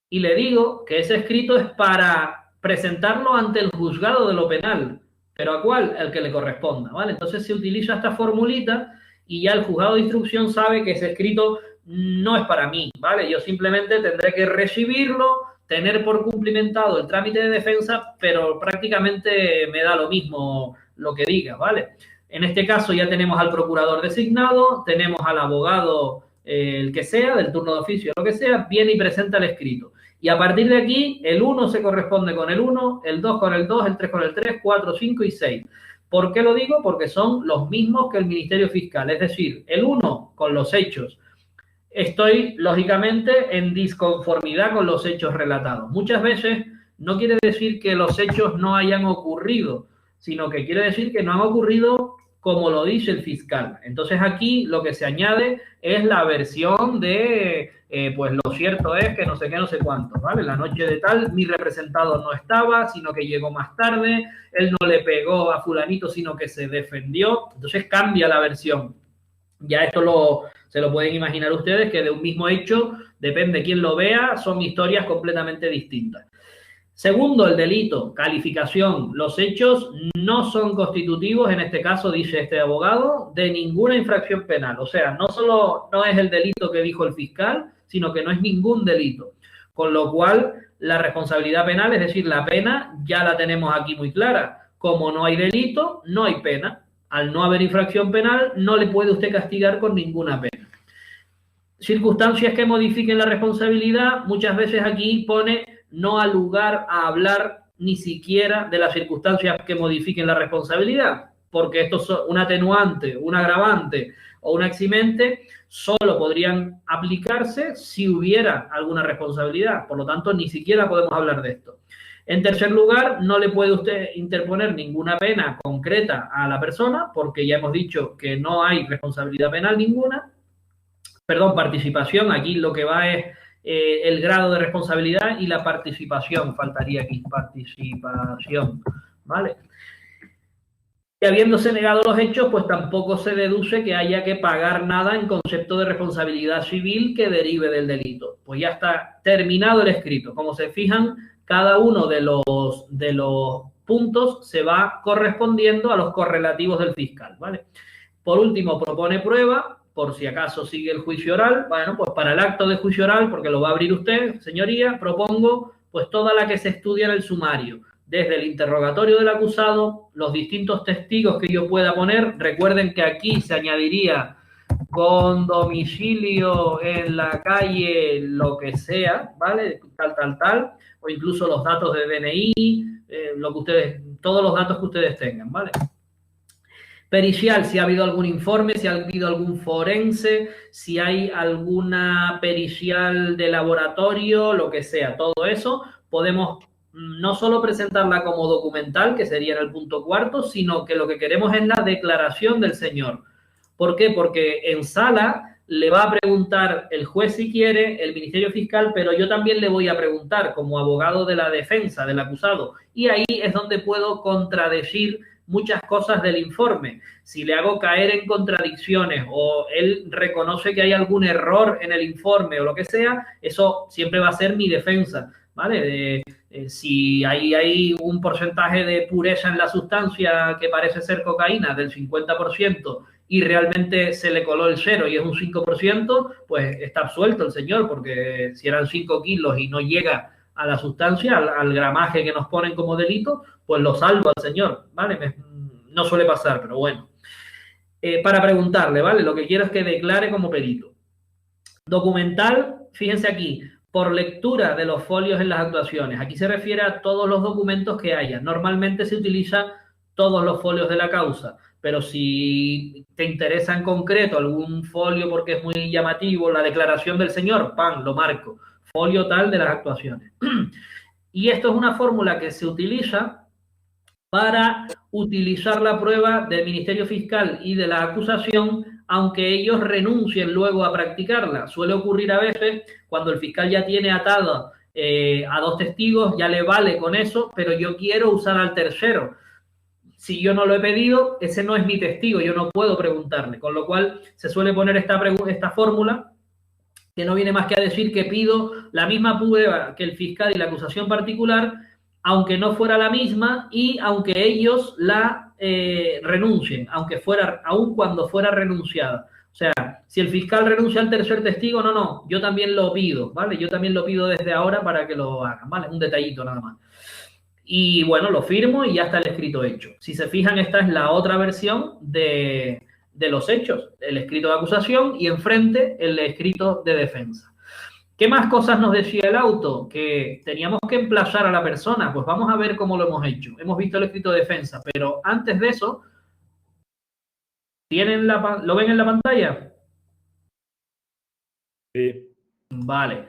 y le digo que ese escrito es para presentarlo ante el juzgado de lo penal. ¿Pero a cuál? El que le corresponda, ¿vale? Entonces se utiliza esta formulita y ya el juzgado de instrucción sabe que ese escrito no es para mí, ¿vale? Yo simplemente tendré que recibirlo, tener por cumplimentado el trámite de defensa, pero prácticamente me da lo mismo lo que diga, ¿vale? En este caso ya tenemos al procurador designado, tenemos al abogado, el que sea, del turno de oficio, lo que sea, viene y presenta el escrito. Y a partir de aquí, el 1 se corresponde con el 1, el 2 con el 2, el 3 con el 3, 4, 5 y 6. ¿Por qué lo digo? Porque son los mismos que el Ministerio Fiscal. Es decir, el 1 con los hechos. Estoy, lógicamente, en disconformidad con los hechos relatados. Muchas veces no quiere decir que los hechos no hayan ocurrido, sino que quiere decir que no han ocurrido como lo dice el fiscal. Entonces aquí lo que se añade es la versión de, pues lo cierto es que no sé qué, no sé cuánto, ¿vale? La noche de tal, mi representado no estaba, sino que llegó más tarde, él no le pegó a fulanito, sino que se defendió. Entonces cambia la versión. Ya esto se lo pueden imaginar ustedes, que de un mismo hecho, depende quién lo vea, son historias completamente distintas. Segundo, el delito, calificación. Los hechos no son constitutivos, en este caso, dice este abogado, de ninguna infracción penal. O sea, no solo no es el delito que dijo el fiscal, sino que no es ningún delito. Con lo cual, la responsabilidad penal, es decir, la pena, ya la tenemos aquí muy clara. Como no hay delito, no hay pena. Al no haber infracción penal, no le puede usted castigar con ninguna pena. Circunstancias que modifiquen la responsabilidad, muchas veces aquí pone no al lugar a hablar ni siquiera de las circunstancias que modifiquen la responsabilidad, porque esto es un atenuante, un agravante o un eximente, solo podrían aplicarse si hubiera alguna responsabilidad. Por lo tanto, ni siquiera podemos hablar de esto. En tercer lugar, no le puede usted interponer ninguna pena concreta a la persona, porque ya hemos dicho que no hay responsabilidad penal ninguna. Perdón, participación, aquí lo que va es el grado de responsabilidad y la participación, faltaría aquí, participación, ¿vale? Y habiéndose negado los hechos, pues tampoco se deduce que haya que pagar nada en concepto de responsabilidad civil que derive del delito. Pues ya está terminado el escrito. Como se fijan, cada uno de los puntos se va correspondiendo a los correlativos del fiscal, ¿vale? Por último, propone prueba, por si acaso sigue el juicio oral. Bueno, pues para el acto de juicio oral, porque lo va a abrir usted, señoría, propongo pues toda la que se estudia en el sumario, desde el interrogatorio del acusado, los distintos testigos que yo pueda poner. Recuerden que aquí se añadiría con domicilio en la calle, lo que sea, ¿vale? Tal, o incluso los datos de DNI, todos los datos que ustedes tengan, ¿vale? Pericial, si ha habido algún informe, si ha habido algún forense, si hay alguna pericial de laboratorio, lo que sea, todo eso, podemos no solo presentarla como documental, que sería en el punto cuarto, sino que lo que queremos es la declaración del señor. ¿Por qué? Porque en sala le va a preguntar el juez si quiere, el Ministerio Fiscal, pero yo también le voy a preguntar como abogado de la defensa del acusado. Y ahí es donde puedo contradecir muchas cosas del informe. Si le hago caer en contradicciones o él reconoce que hay algún error en el informe o lo que sea, eso siempre va a ser mi defensa, ¿vale? Si hay un porcentaje de pureza en la sustancia que parece ser cocaína del 50% y realmente se le coló el 0 y es un 5%, pues está absuelto el señor, porque si eran 5 kilos y no llega a la sustancia, al gramaje que nos ponen como delito, pues lo salvo al señor, ¿vale? No suele pasar, pero bueno. Para preguntarle, ¿vale? Lo que quiero es que declare como perito. Documental, fíjense aquí, por lectura de los folios en las actuaciones. Aquí se refiere a todos los documentos que haya. Normalmente se utiliza todos los folios de la causa, pero si te interesa en concreto algún folio porque es muy llamativo, la declaración del señor, ¡pam!, lo marco. Folio tal de las actuaciones. Y esto es una fórmula que se utiliza para utilizar la prueba del Ministerio Fiscal y de la acusación, aunque ellos renuncien luego a practicarla. Suele ocurrir a veces cuando el fiscal ya tiene atado a 2 testigos, ya le vale con eso, pero yo quiero usar al tercero. Si yo no lo he pedido, ese no es mi testigo, yo no puedo preguntarle. Con lo cual se suele poner esta fórmula, que no viene más que a decir que pido la misma prueba que el fiscal y la acusación particular, aunque no fuera la misma y aunque ellos la renuncien, aun cuando fuera renunciada. O sea, si el fiscal renuncia al tercer testigo, no, yo también lo pido, ¿vale? Yo también lo pido desde ahora para que lo hagan, ¿vale? Un detallito nada más. Y bueno, lo firmo y ya está el escrito hecho. Si se fijan, esta es la otra versión de los hechos, el escrito de acusación y enfrente el escrito de defensa. ¿Qué más cosas nos decía el auto? Que teníamos que emplazar a la persona. Pues vamos a ver cómo lo hemos hecho. Hemos visto el escrito de defensa, pero antes de eso, ¿lo ven en la pantalla? Sí. Vale.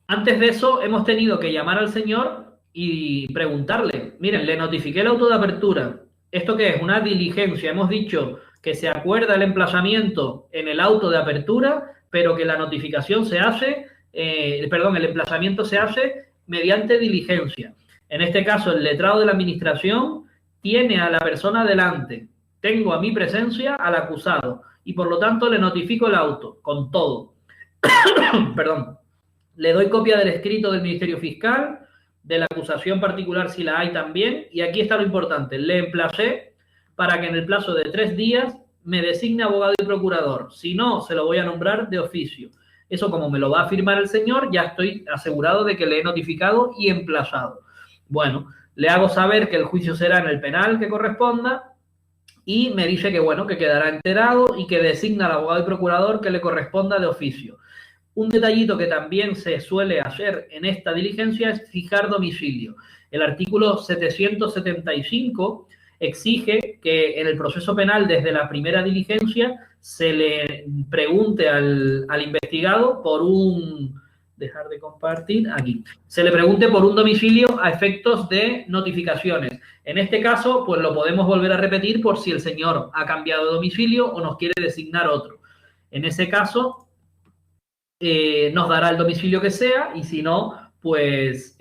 Antes de eso, hemos tenido que llamar al señor y preguntarle, miren, le notifiqué el auto de apertura. ¿Esto qué es? Una diligencia. Hemos dicho que se acuerda el emplazamiento en el auto de apertura, pero que la notificación se hace, el emplazamiento se hace mediante diligencia. En este caso, el letrado de la administración tiene a la persona delante. Tengo a mi presencia al acusado y por lo tanto le notifico el auto con todo. Perdón. Le doy copia del escrito del Ministerio Fiscal, de la acusación particular si la hay también, y aquí está lo importante. Le emplacé para que en el plazo de 3 días me designe abogado y procurador. Si no, se lo voy a nombrar de oficio. Eso, como me lo va a firmar el señor, ya estoy asegurado de que le he notificado y emplazado. Bueno, le hago saber que el juicio será en el penal que corresponda y me dice que, bueno, que quedará enterado y que designa al abogado y procurador que le corresponda de oficio. Un detallito que también se suele hacer en esta diligencia es fijar domicilio. El artículo 775 exige que en el proceso penal, desde la primera diligencia, se le pregunte al investigado por un... Dejar de compartir, aquí. Se le pregunte por un domicilio a efectos de notificaciones. En este caso, pues lo podemos volver a repetir por si el señor ha cambiado de domicilio o nos quiere designar otro. En ese caso, nos dará el domicilio que sea y si no, pues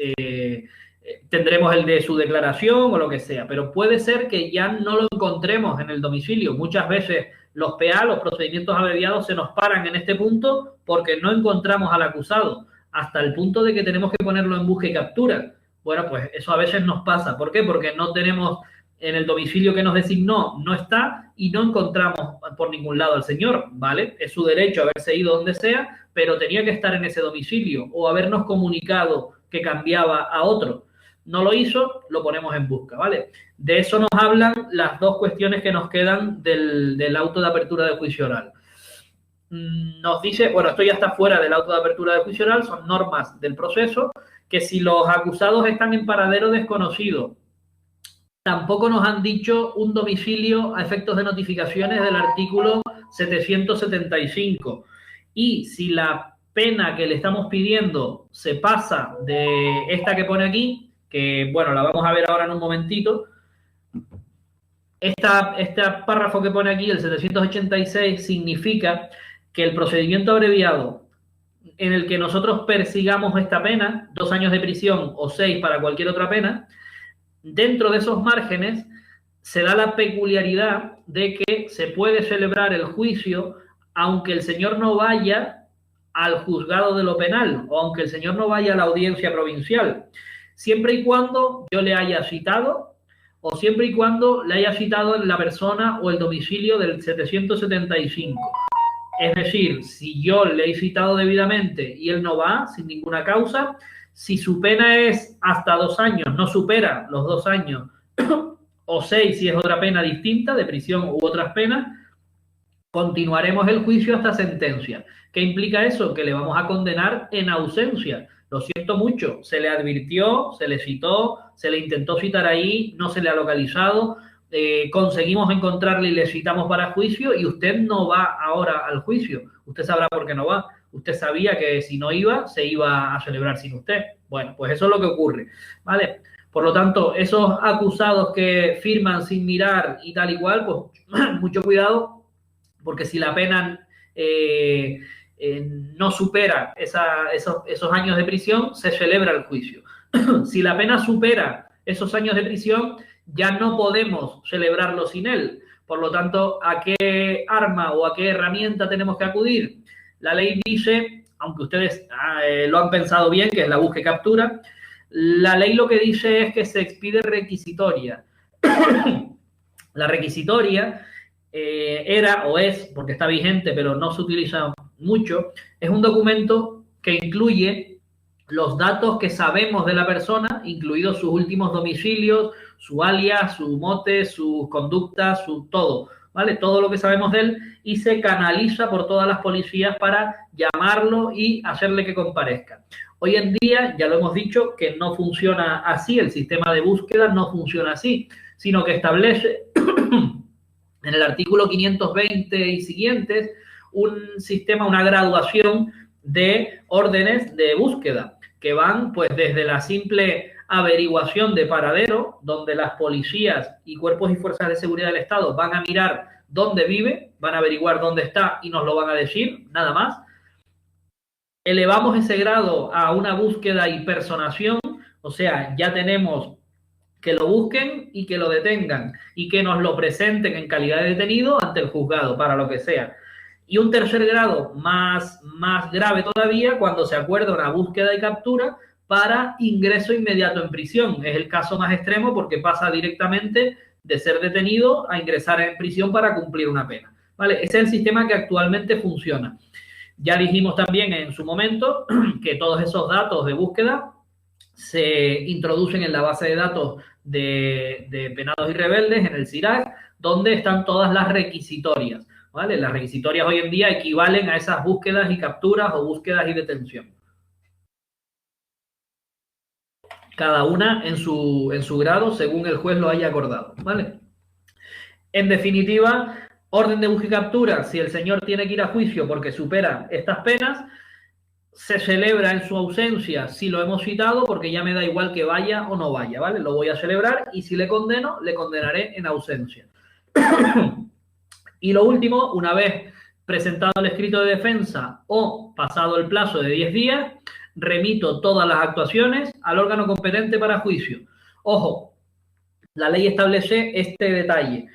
tendremos el de su declaración o lo que sea. Pero puede ser que ya no lo encontremos en el domicilio. Muchas veces los PA, los procedimientos abreviados, se nos paran en este punto porque no encontramos al acusado, hasta el punto de que tenemos que ponerlo en busca y captura. Bueno, pues eso a veces nos pasa. ¿Por qué? Porque no tenemos en el domicilio que nos designó, no está y no encontramos por ningún lado al señor, ¿vale? Es su derecho haberse ido donde sea, pero tenía que estar en ese domicilio o habernos comunicado que cambiaba a otro. No lo hizo, lo ponemos en busca, ¿vale? De eso nos hablan las 2 cuestiones que nos quedan del auto de apertura de juicio oral. Nos dice, bueno, esto ya está fuera del auto de apertura de juicio oral, son normas del proceso, que si los acusados están en paradero desconocido, tampoco nos han dicho un domicilio a efectos de notificaciones del artículo 775. Y si la pena que le estamos pidiendo se pasa de esta que pone aquí, que bueno, la vamos a ver ahora en un momentito, este párrafo que pone aquí, el 786, significa que el procedimiento abreviado en el que nosotros persigamos esta pena, 2 años de prisión o 6 para cualquier otra pena, dentro de esos márgenes se da la peculiaridad de que se puede celebrar el juicio aunque el señor no vaya al juzgado de lo penal o aunque el señor no vaya a la audiencia provincial, siempre y cuando yo le haya citado o siempre y cuando le haya citado en la persona o el domicilio del 775. Es decir, si yo le he citado debidamente y él no va sin ninguna causa, si su pena es hasta 2 años, no supera los 2 años, o 6 si es otra pena distinta, de prisión u otras penas, continuaremos el juicio hasta sentencia. ¿Qué implica eso? Que le vamos a condenar en ausencia. Lo siento mucho, se le advirtió, se le citó, se le intentó citar ahí, no se le ha localizado, conseguimos encontrarle y le citamos para juicio y usted no va ahora al juicio. Usted sabrá por qué no va. Usted sabía que si no iba, se iba a celebrar sin usted. Bueno, pues eso es lo que ocurre, ¿vale? Por lo tanto, esos acusados que firman sin mirar y tal y cual, pues mucho cuidado, porque si la pena no supera esos años de prisión, se celebra el juicio. Si la pena supera esos años de prisión, ya no podemos celebrarlo sin él. Por lo tanto, ¿a qué arma o a qué herramienta tenemos que acudir? La ley dice, aunque ustedes lo han pensado bien, que es la búsqueda y captura, la ley lo que dice es que se expide requisitoria. La requisitoria era o es, porque está vigente pero no se utiliza mucho, es un documento que incluye los datos que sabemos de la persona, incluidos sus últimos domicilios, su alias, su mote, sus conductas, su todo, ¿vale? Todo lo que sabemos de él y se canaliza por todas las policías para llamarlo y hacerle que comparezca. Hoy en día, ya lo hemos dicho, que no funciona así, el sistema de búsqueda no funciona así, sino que establece en el artículo 520 y siguientes un sistema, una graduación de órdenes de búsqueda que van pues desde la simple averiguación de paradero, donde las policías y cuerpos y fuerzas de seguridad del Estado van a mirar dónde vive, van a averiguar dónde está y nos lo van a decir, nada más. Elevamos ese grado a una búsqueda y personación, o sea, ya tenemos que lo busquen y que lo detengan y que nos lo presenten en calidad de detenido ante el juzgado, para lo que sea. Y un tercer grado más grave todavía cuando se acuerda una búsqueda y captura para ingreso inmediato en prisión. Es el caso más extremo porque pasa directamente de ser detenido a ingresar en prisión para cumplir una pena, ¿vale? Ese es el sistema que actualmente funciona. Ya dijimos también en su momento que todos esos datos de búsqueda se introducen en la base de datos de penados y rebeldes, en el CIRAC, donde están todas las requisitorias, ¿vale? Las requisitorias hoy en día equivalen a esas búsquedas y capturas o búsquedas y detención. Cada una en su grado según el juez lo haya acordado, ¿vale? En definitiva, orden de búsqueda y captura, si el señor tiene que ir a juicio porque supera estas penas, se celebra en su ausencia si lo hemos citado, porque ya me da igual que vaya o no vaya, ¿vale? Lo voy a celebrar y si le condeno, le condenaré en ausencia. Y lo último, una vez presentado el escrito de defensa o pasado el plazo de 10 días, remito todas las actuaciones al órgano competente para juicio. Ojo, la ley establece este detalle.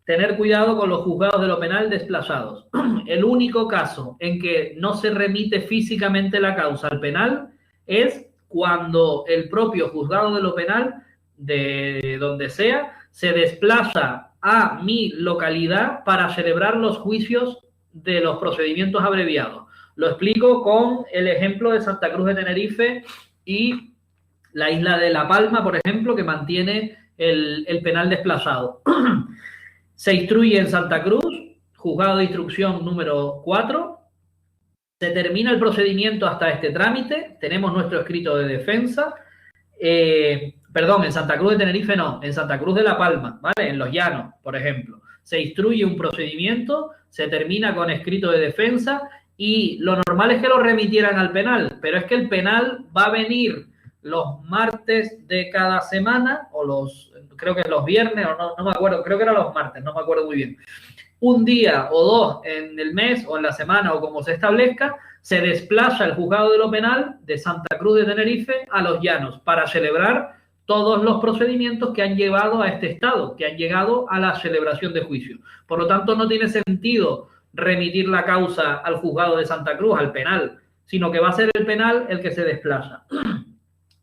Tener cuidado con los juzgados de lo penal desplazados. El único caso en que no se remite físicamente la causa al penal es cuando el propio juzgado de lo penal, de donde sea, se desplaza a mi localidad para celebrar los juicios de los procedimientos abreviados. Lo explico con el ejemplo de Santa Cruz de Tenerife y la isla de La Palma, por ejemplo, que mantiene el penal desplazado. Se instruye en Santa Cruz, juzgado de instrucción número 4, se termina el procedimiento hasta este trámite, tenemos nuestro escrito de defensa, perdón, en Santa Cruz de Tenerife no, en Santa Cruz de La Palma, ¿vale? En Los Llanos, por ejemplo. Se instruye un procedimiento, se termina con escrito de defensa y lo normal es que lo remitieran al penal, pero es que el penal va a venir los martes de cada semana o creo que los viernes o no me acuerdo, creo que eran los martes, no me acuerdo muy bien. Un día o dos en el mes o en la semana o como se establezca, se desplaza el juzgado de lo penal de Santa Cruz de Tenerife a Los Llanos para celebrar todos los procedimientos que han llevado a este estado, que han llegado a la celebración de juicio. Por lo tanto, no tiene sentido remitir la causa al juzgado de Santa Cruz, al penal, sino que va a ser el penal el que se desplaza.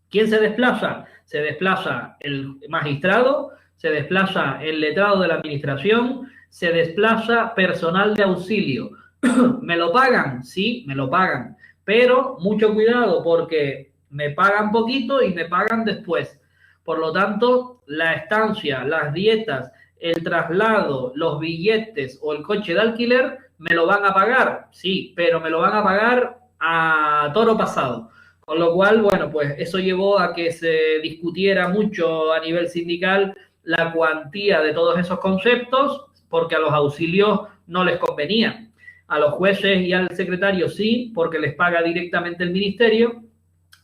¿Quién se desplaza? Se desplaza el magistrado, se desplaza el letrado de la administración, se desplaza personal de auxilio. ¿Me lo pagan? Sí, me lo pagan. Pero mucho cuidado porque me pagan poquito y me pagan después. Por lo tanto, la estancia, las dietas, el traslado, los billetes o el coche de alquiler ¿Me lo van a pagar? Sí, pero me lo van a pagar a toro pasado. Con lo cual, bueno, pues eso llevó a que se discutiera mucho a nivel sindical la cuantía de todos esos conceptos, porque a los auxilios no les convenía. A los jueces y al secretario sí, porque les paga directamente el ministerio.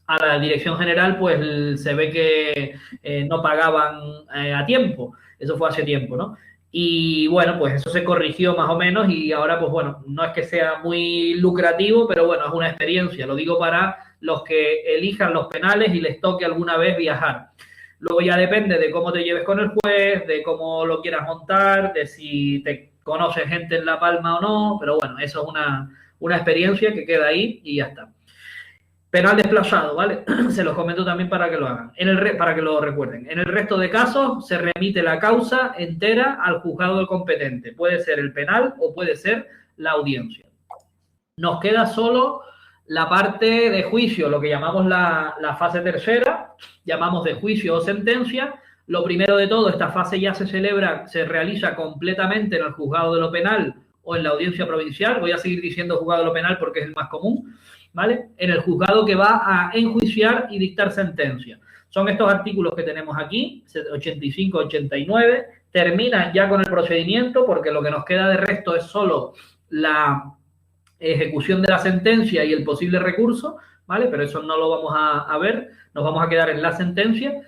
A la dirección general, pues se ve que no pagaban a tiempo. Eso fue hace tiempo, ¿no? Y bueno, pues eso se corrigió más o menos y ahora, pues bueno, no es que sea muy lucrativo, pero bueno, es una experiencia. Lo digo para los que elijan los penales y les toque alguna vez viajar. Luego ya depende de cómo te lleves con el juez, de cómo lo quieras montar, de si te conoces gente en La Palma o no, pero bueno, eso es una experiencia que queda ahí y ya está. Penal desplazado, ¿vale? Se los comento también para que lo hagan, para que lo recuerden. En el resto de casos se remite la causa entera al juzgado competente. Puede ser el penal o puede ser la audiencia. Nos queda solo la parte de juicio, lo que llamamos la fase tercera, llamamos de juicio o sentencia. Lo primero de todo, esta fase ya se realiza completamente en el juzgado de lo penal o en la audiencia provincial. Voy a seguir diciendo juzgado de lo penal porque es el más común, ¿vale? En el juzgado que va a enjuiciar y dictar sentencia. Son estos artículos que tenemos aquí, 85, 89, terminan ya con el procedimiento porque lo que nos queda de resto es solo la ejecución de la sentencia y el posible recurso, ¿vale? Pero eso no lo vamos a ver, nos vamos a quedar en la sentencia.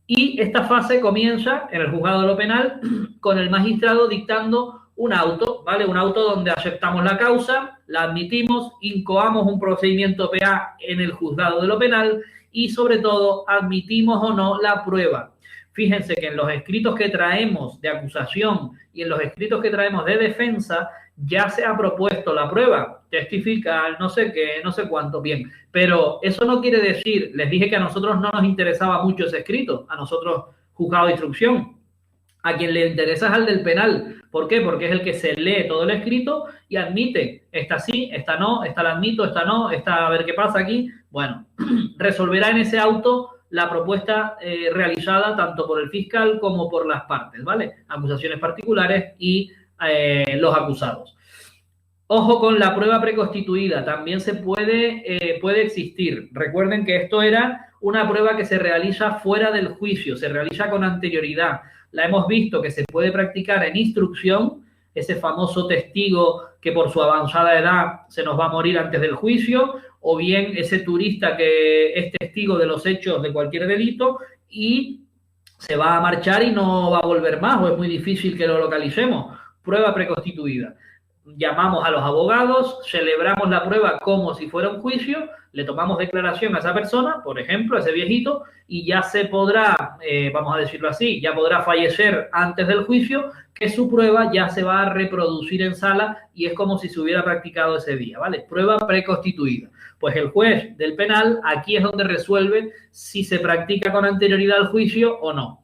Y esta fase comienza en el juzgado de lo penal con el magistrado dictando un auto, ¿vale? Un auto donde aceptamos la causa, la admitimos, incoamos un procedimiento PA en el juzgado de lo penal y, sobre todo, admitimos o no la prueba. Fíjense que en los escritos que traemos de acusación y en los escritos que traemos de defensa ya se ha propuesto la prueba, testifica no sé qué, no sé cuánto, bien. Pero eso no quiere decir, les dije que a nosotros no nos interesaba mucho ese escrito, a nosotros juzgado de instrucción. A quien le interesa es al del penal. ¿Por qué? Porque es el que se lee todo el escrito y admite, esta sí, esta no, esta la admito, esta no, esta a ver qué pasa aquí. Bueno, resolverá en ese auto la propuesta realizada tanto por el fiscal como por las partes, ¿vale? Acusaciones particulares y los acusados. Ojo con la prueba preconstituida, también puede existir. Recuerden que esto era una prueba que se realiza fuera del juicio, se realiza con anterioridad. La hemos visto que se puede practicar en instrucción, ese famoso testigo que por su avanzada edad se nos va a morir antes del juicio, o bien ese turista que es testigo de los hechos de cualquier delito y se va a marchar y no va a volver más, o es muy difícil que lo localicemos. Prueba preconstituida. Llamamos a los abogados, celebramos la prueba como si fuera un juicio, le tomamos declaración a esa persona, por ejemplo, a ese viejito, y ya se podrá, vamos a decirlo así, ya podrá fallecer antes del juicio, que su prueba ya se va a reproducir en sala y es como si se hubiera practicado ese día, ¿vale? Prueba preconstituida. Pues el juez del penal aquí es donde resuelve si se practica con anterioridad al juicio o no.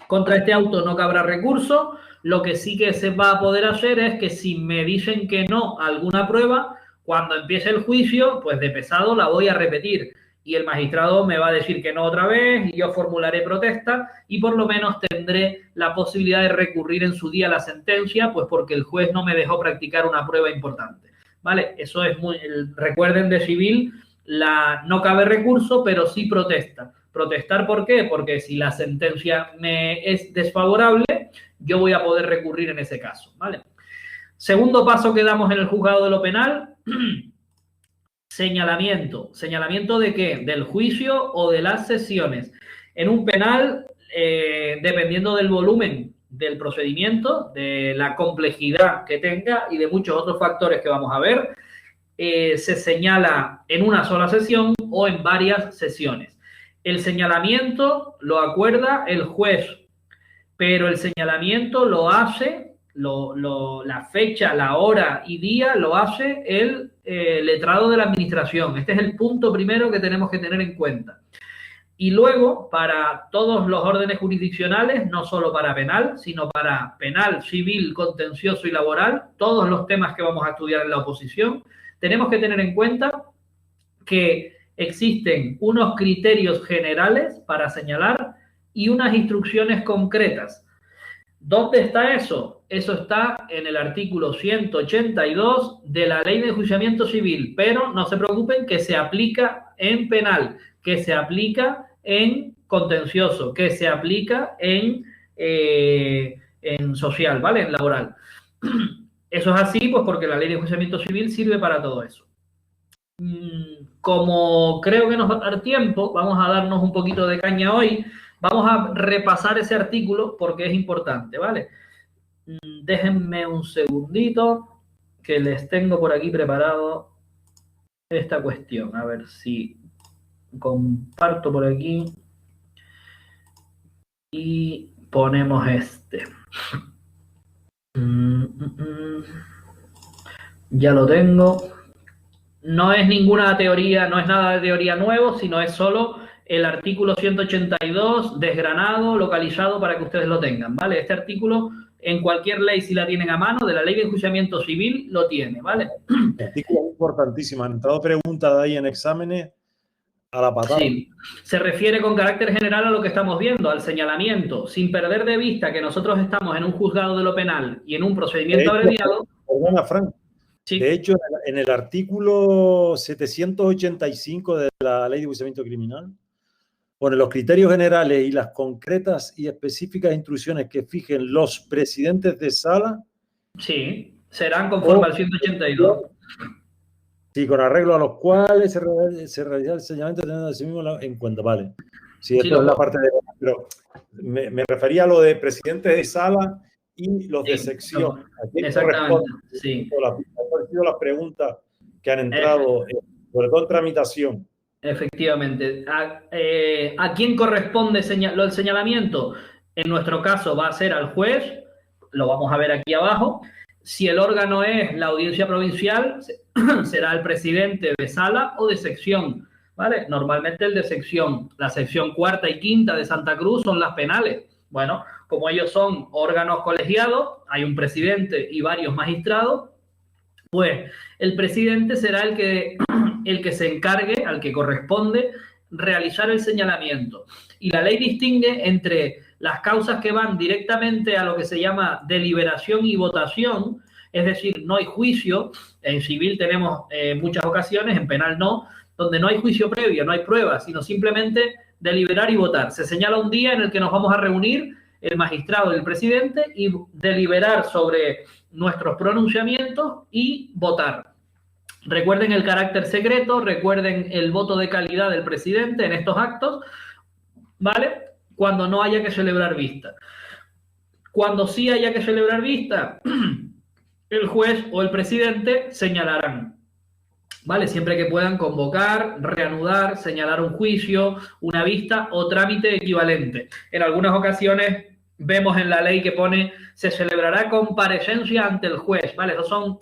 Contra este auto no cabrá recurso. Lo que sí que se va a poder hacer es que si me dicen que no a alguna prueba, cuando empiece el juicio, pues de pesado la voy a repetir y el magistrado me va a decir que no otra vez y yo formularé protesta y por lo menos tendré la posibilidad de recurrir en su día a la sentencia, pues porque el juez no me dejó practicar una prueba importante, ¿vale? Eso es recuerden de civil, no cabe recurso, pero sí protesta. ¿Protestar por qué? Porque si la sentencia me es desfavorable, yo voy a poder recurrir en ese caso, ¿vale? Segundo paso que damos en el juzgado de lo penal, señalamiento. ¿Señalamiento de qué? Del juicio o de las sesiones. En un penal, dependiendo del volumen del procedimiento, de la complejidad que tenga y de muchos otros factores que vamos a ver, se señala en una sola sesión o en varias sesiones. El señalamiento lo acuerda el juez, pero el señalamiento lo hace, la fecha, la hora y día lo hace el letrado de la administración. Este es el punto primero que tenemos que tener en cuenta. Y luego, para todos los órdenes jurisdiccionales, no solo para penal, sino para penal, civil, contencioso y laboral, todos los temas que vamos a estudiar en la oposición, tenemos que tener en cuenta que existen unos criterios generales para señalar y unas instrucciones concretas. ¿Dónde está eso? eso está en el artículo 182 de la Ley de Enjuiciamiento Civil, pero no se preocupen que se aplica en penal, que se aplica en contencioso, que se aplica en social, ¿vale? En laboral. Eso es así, pues porque la Ley de Enjuiciamiento Civil sirve para todo eso. Como creo que nos va a dar tiempo, vamos a darnos un poquito de caña hoy. Vamos a repasar ese artículo porque es importante, ¿vale? Déjenme un segundito que les tengo por aquí preparado esta cuestión. A ver si comparto por aquí y ponemos este. Ya lo tengo. No es ninguna teoría, no es nada de teoría nuevo, sino es solo el artículo 182 desgranado, localizado para que ustedes lo tengan, ¿vale? Este artículo en cualquier ley, si la tienen a mano, de la Ley de Enjuiciamiento Civil, lo tiene, ¿vale? El artículo es importantísimo. Han entrado preguntas de ahí en exámenes a la patada. Sí, se refiere con carácter general a lo que estamos viendo, al señalamiento, sin perder de vista que nosotros estamos en un juzgado de lo penal y en un procedimiento abreviado. Perdona, Frank. Sí. De hecho, en el artículo 785 de la Ley de Enjuiciamiento Criminal, pone los criterios generales y las concretas y específicas instrucciones que fijen los presidentes de sala. Sí, serán conforme al 182. Sí, con arreglo a los cuales se realiza el señalamiento teniendo a sí mismo en cuenta. Vale. Sí, esto es la parte de... Pero me refería a lo de presidentes de sala y los de sección. Exactamente, sí. Han sido las preguntas que han entrado, sobre todo en tramitación. Efectivamente. ¿A quién corresponde el señalamiento? En nuestro caso va a ser al juez, lo vamos a ver aquí abajo. Si el órgano es la audiencia provincial, será el presidente de sala o de sección, ¿vale? Normalmente el de sección. La sección cuarta y quinta de Santa Cruz son las penales. Bueno, como ellos son órganos colegiados, hay un presidente y varios magistrados, pues el presidente será el que se encargue, al que corresponde, realizar el señalamiento. Y la ley distingue entre las causas que van directamente a lo que se llama deliberación y votación, es decir, no hay juicio. En civil tenemos muchas ocasiones, en penal no, donde no hay juicio previo, no hay pruebas, sino simplemente deliberar y votar. Se señala un día en el que nos vamos a reunir el magistrado y el presidente y deliberar sobre nuestros pronunciamientos y votar. Recuerden el carácter secreto, recuerden el voto de calidad del presidente en estos actos, ¿vale? Cuando no haya que celebrar vista. Cuando sí haya que celebrar vista, el juez o el presidente señalarán, ¿vale? Siempre que puedan convocar, reanudar, señalar un juicio, una vista o trámite equivalente. En algunas ocasiones vemos en la ley que pone se celebrará comparecencia ante el juez, ¿vale? Esas son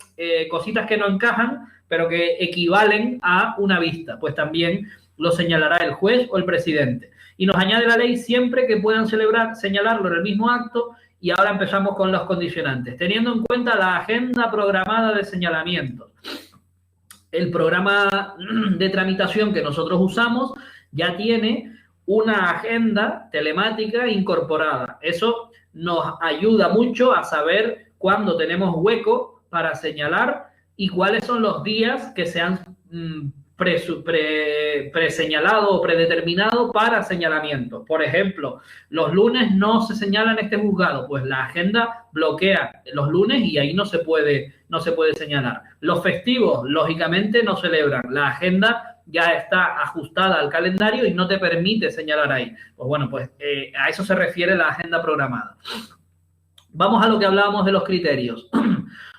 cositas que no encajan, pero que equivalen a una vista. Pues también lo señalará el juez o el presidente. Y nos añade la ley siempre que puedan señalarlo en el mismo acto. Y ahora empezamos con los condicionantes. Teniendo en cuenta la agenda programada de señalamientos. El programa de tramitación que nosotros usamos ya tiene una agenda telemática incorporada. Eso nos ayuda mucho a saber cuándo tenemos hueco para señalar y cuáles son los días que se han preseñalado o predeterminado para señalamiento. Por ejemplo, los lunes no se señala en este juzgado, pues la agenda bloquea los lunes y ahí no se puede señalar. Los festivos, lógicamente, no celebran. La agenda ya está ajustada al calendario y no te permite señalar ahí. Pues bueno, pues a eso se refiere la agenda programada. Vamos a lo que hablábamos de los criterios.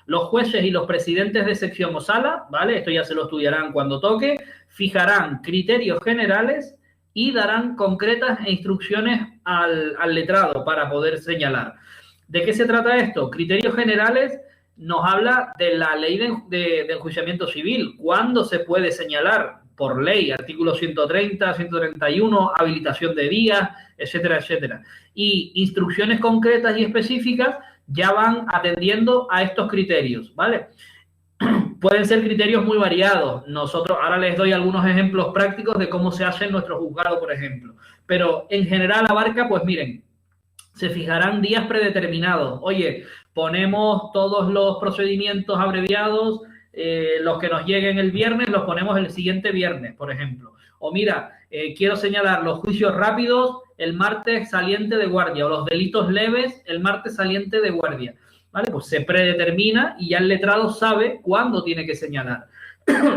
Los jueces y los presidentes de sección o sala, ¿vale? Esto ya se lo estudiarán cuando toque, fijarán criterios generales y darán concretas instrucciones al letrado para poder señalar. ¿De qué se trata esto? Criterios generales nos habla de la ley de enjuiciamiento civil. ¿Cuándo se puede señalar? Por ley, artículo 130, 131, habilitación de días, etcétera, etcétera. Y instrucciones concretas y específicas ya van atendiendo a estos criterios, ¿vale? Pueden ser criterios muy variados. Nosotros ahora les doy algunos ejemplos prácticos de cómo se hace en nuestro juzgado, por ejemplo. Pero en general abarca, pues miren, se fijarán días predeterminados. Oye, ponemos todos los procedimientos abreviados, los que nos lleguen el viernes, los ponemos el siguiente viernes, por ejemplo. O mira, quiero señalar los juicios rápidos el martes saliente de guardia, o los delitos leves el martes saliente de guardia. ¿Vale? Pues se predetermina y ya el letrado sabe cuándo tiene que señalar.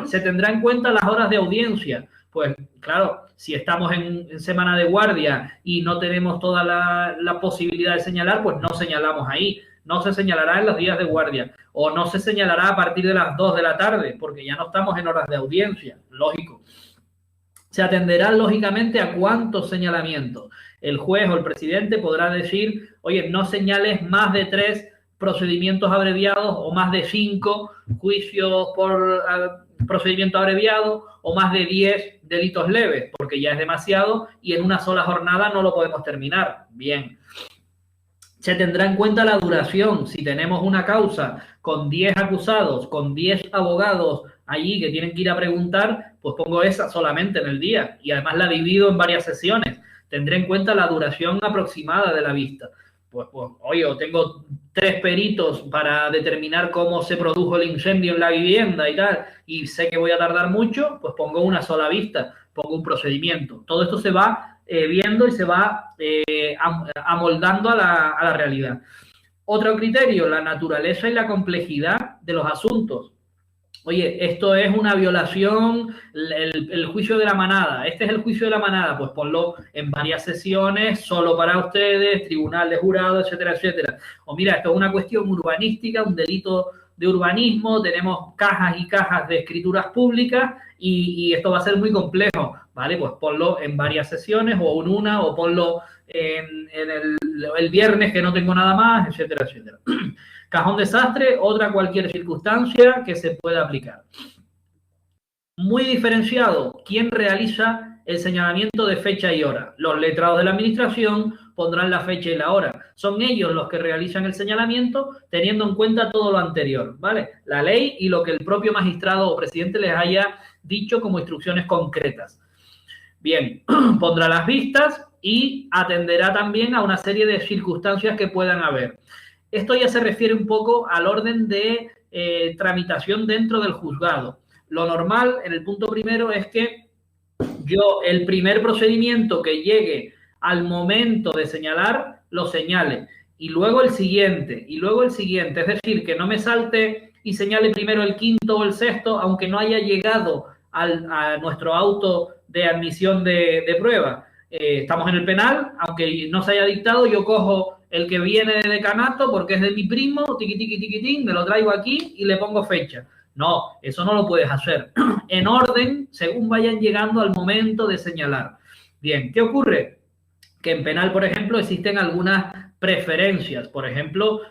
Se tendrá en cuenta las horas de audiencia. Pues claro, si estamos en semana de guardia y no tenemos toda la posibilidad de señalar, pues no señalamos ahí. No se señalará en los días de guardia o no se señalará a partir de las 2 de la tarde porque ya no estamos en horas de audiencia, lógico. Se atenderá lógicamente a cuántos señalamientos. El juez o el presidente podrá decir, oye, no señales más de 3 procedimientos abreviados o más de 5 juicios por procedimiento abreviado o más de 10 delitos leves, porque ya es demasiado y en una sola jornada no lo podemos terminar. Bien. Se tendrá en cuenta la duración. Si tenemos una causa con 10 acusados, con 10 abogados allí que tienen que ir a preguntar, pues pongo esa solamente en el día y además la divido en varias sesiones. Tendré en cuenta la duración aproximada de la vista. Pues oye, tengo 3 peritos para determinar cómo se produjo el incendio en la vivienda y tal, y sé que voy a tardar mucho, pues pongo una sola vista, pongo un procedimiento. Todo esto se va viendo y se va amoldando a la realidad. Otro criterio, la naturaleza y la complejidad de los asuntos. Oye, esto es una violación, el juicio de la manada. Este es el juicio de la manada, pues ponlo en varias sesiones, solo para ustedes, tribunal de jurado, etcétera, etcétera. O mira, esto es una cuestión urbanística, un delito de urbanismo, tenemos cajas y cajas de escrituras públicas y esto va a ser muy complejo, ¿vale? Pues ponlo en varias sesiones o en una, o ponlo en el viernes que no tengo nada más, etcétera, etcétera. Cajón desastre, otra cualquier circunstancia que se pueda aplicar. Muy diferenciado, ¿quién realiza el señalamiento de fecha y hora? Los letrados de la administración pondrán la fecha y la hora. Son ellos los que realizan el señalamiento teniendo en cuenta todo lo anterior, ¿vale? La ley y lo que el propio magistrado o presidente les haya dicho como instrucciones concretas. Bien, pondrá las vistas y atenderá también a una serie de circunstancias que puedan haber. Esto ya se refiere un poco al orden de tramitación dentro del juzgado. Lo normal, en el punto primero, es que yo el primer procedimiento que llegue al momento de señalar, lo señale. Y luego el siguiente, y luego el siguiente. Es decir, que no me salte y señale primero el quinto o el sexto, aunque no haya llegado a nuestro auto de admisión de prueba. Estamos en el penal, aunque no se haya dictado, yo cojo el que viene de decanato porque es de mi primo, tiqui, tiqui, tiquitín, me lo traigo aquí y le pongo fecha. No, eso no lo puedes hacer. En orden, según vayan llegando al momento de señalar. Bien, ¿qué ocurre? Que en penal, por ejemplo, existen algunas preferencias. Por ejemplo,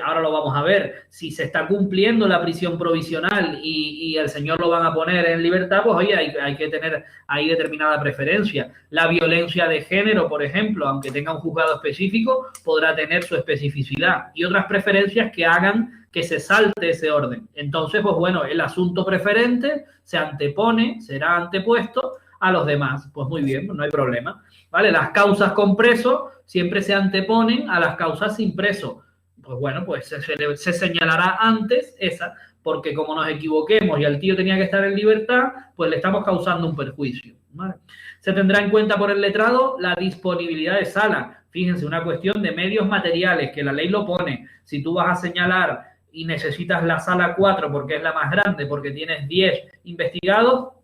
ahora lo vamos a ver, si se está cumpliendo la prisión provisional y el señor lo van a poner en libertad, pues oye, hay que tener ahí determinada preferencia. La violencia de género, por ejemplo, aunque tenga un juzgado específico, podrá tener su especificidad y otras preferencias que hagan que se salte ese orden. Entonces, pues bueno, el asunto preferente se antepone, será antepuesto a los demás. Pues muy bien, no hay problema. ¿Vale? Las causas con preso siempre se anteponen a las causas sin preso. Pues bueno, pues se señalará antes esa, porque como nos equivoquemos y el tío tenía que estar en libertad, pues le estamos causando un perjuicio. ¿Vale? Se tendrá en cuenta por el letrado la disponibilidad de sala. Fíjense, una cuestión de medios materiales, que la ley lo pone. Si tú vas a señalar y necesitas la sala 4 porque es la más grande, porque tienes 10 investigados,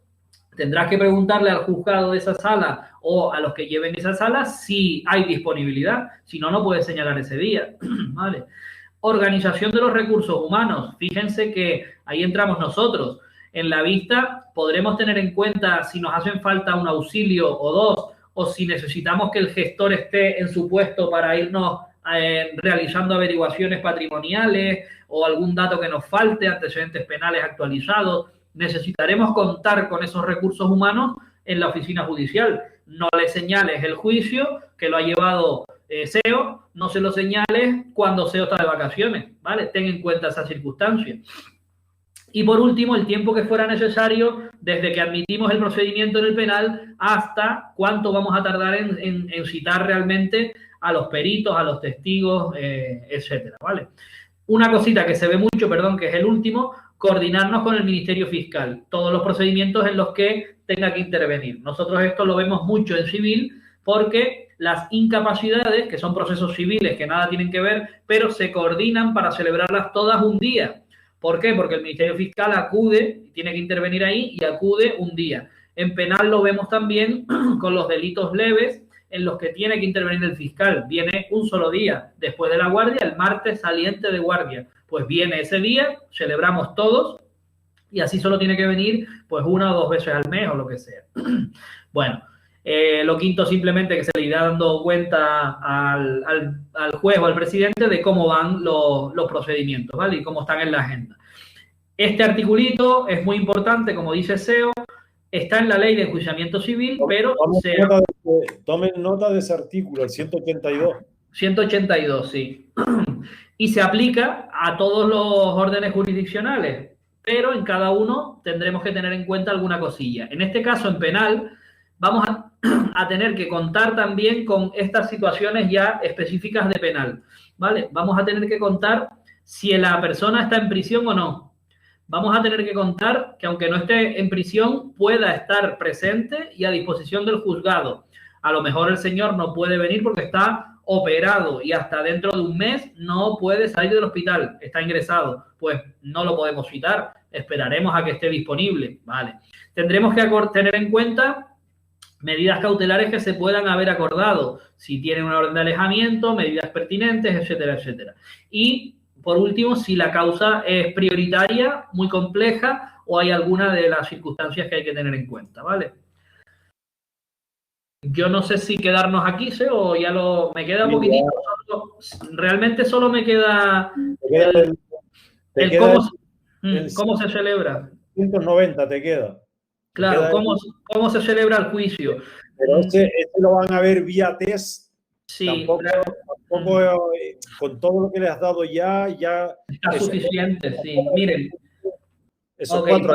tendrás que preguntarle al juzgado de esa sala o a los que lleven esa sala si hay disponibilidad. Si no, no puedes señalar ese día. ¿Vale? Organización de los recursos humanos. Fíjense que ahí entramos nosotros. En la vista podremos tener en cuenta si nos hacen falta un auxilio o dos, o si necesitamos que el gestor esté en su puesto para irnos realizando averiguaciones patrimoniales o algún dato que nos falte, antecedentes penales actualizados. Necesitaremos contar con esos recursos humanos en la oficina judicial. No le señales el juicio que lo ha llevado SEO, no se lo señales cuando SEO está de vacaciones, ¿vale? Ten en cuenta esa circunstancia. Y por último, el tiempo que fuera necesario desde que admitimos el procedimiento en el penal hasta cuánto vamos a tardar en citar realmente a los peritos, a los testigos, etcétera, ¿vale? Una cosita que se ve mucho, perdón, que es el último, coordinarnos con el Ministerio Fiscal, todos los procedimientos en los que tenga que intervenir. Nosotros esto lo vemos mucho en civil porque las incapacidades, que son procesos civiles que nada tienen que ver, pero se coordinan para celebrarlas todas un día. ¿Por qué? Porque el Ministerio Fiscal acude, tiene que intervenir ahí y acude un día. En penal lo vemos también con los delitos leves en los que tiene que intervenir el fiscal. Viene un solo día después de la guardia, el martes saliente de guardia. Pues viene ese día, celebramos todos y así solo tiene que venir pues 1 o 2 veces al mes o lo que sea. Bueno, lo quinto simplemente que se le irá dando cuenta al juez o al presidente de cómo van los procedimientos, ¿vale? Y cómo están en la agenda. Este articulito es muy importante, como dice SEO, está en la ley de enjuiciamiento civil, pero... Tomen nota de ese artículo, el 182. 182, sí. Y se aplica a todos los órdenes jurisdiccionales, pero en cada uno tendremos que tener en cuenta alguna cosilla. En este caso, en penal, vamos a tener que contar también con estas situaciones ya específicas de penal, ¿vale? Vamos a tener que contar si la persona está en prisión o no. Vamos a tener que contar que aunque no esté en prisión, pueda estar presente y a disposición del juzgado. A lo mejor el señor no puede venir porque está operado y hasta dentro de un mes no puede salir del hospital, está ingresado. Pues no lo podemos citar, esperaremos a que esté disponible, ¿vale? Tendremos que tener en cuenta medidas cautelares que se puedan haber acordado, si tienen una orden de alejamiento, medidas pertinentes, etcétera, etcétera. Y por último, si la causa es prioritaria, muy compleja, o hay alguna de las circunstancias que hay que tener en cuenta, ¿vale? Yo no sé si quedarnos aquí, ¿sí? O ya me queda un poquitito. Realmente solo me queda cómo se celebra. 190 te queda. Claro, cómo se celebra el juicio. Pero ese lo van a ver vía test. Sí, tampoco con todo lo que le has dado ya está suficiente, sí. Miren, esos 4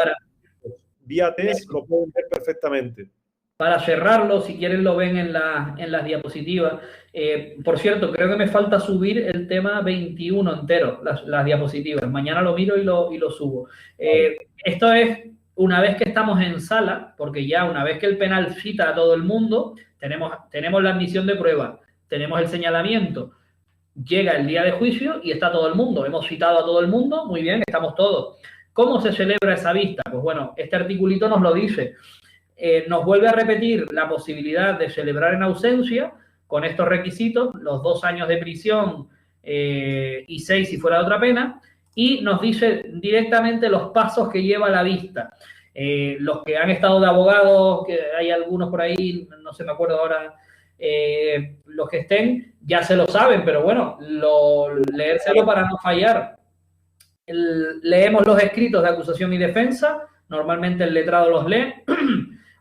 vía test lo pueden ver perfectamente. Para cerrarlo, si quieren lo ven en las diapositivas. Por cierto, creo que me falta subir el tema 21 entero, las diapositivas. Mañana lo miro y lo subo. Esto es una vez que estamos en sala, porque ya una vez que el penal cita a todo el mundo, tenemos la admisión de prueba, tenemos el señalamiento, llega el día de juicio y está todo el mundo. Hemos citado a todo el mundo, muy bien, estamos todos. ¿Cómo se celebra esa vista? Pues bueno, este articulito nos lo dice. Nos vuelve a repetir la posibilidad de celebrar en ausencia con estos requisitos, los 2 años de prisión y 6 si fuera de otra pena, y nos dice directamente los pasos que lleva la vista. Los que han estado de abogados, que hay algunos por ahí, no sé, me acuerdo ahora, los que estén ya se lo saben, pero bueno, leérselo para no fallar. Leemos los escritos de acusación y defensa, normalmente el letrado los lee,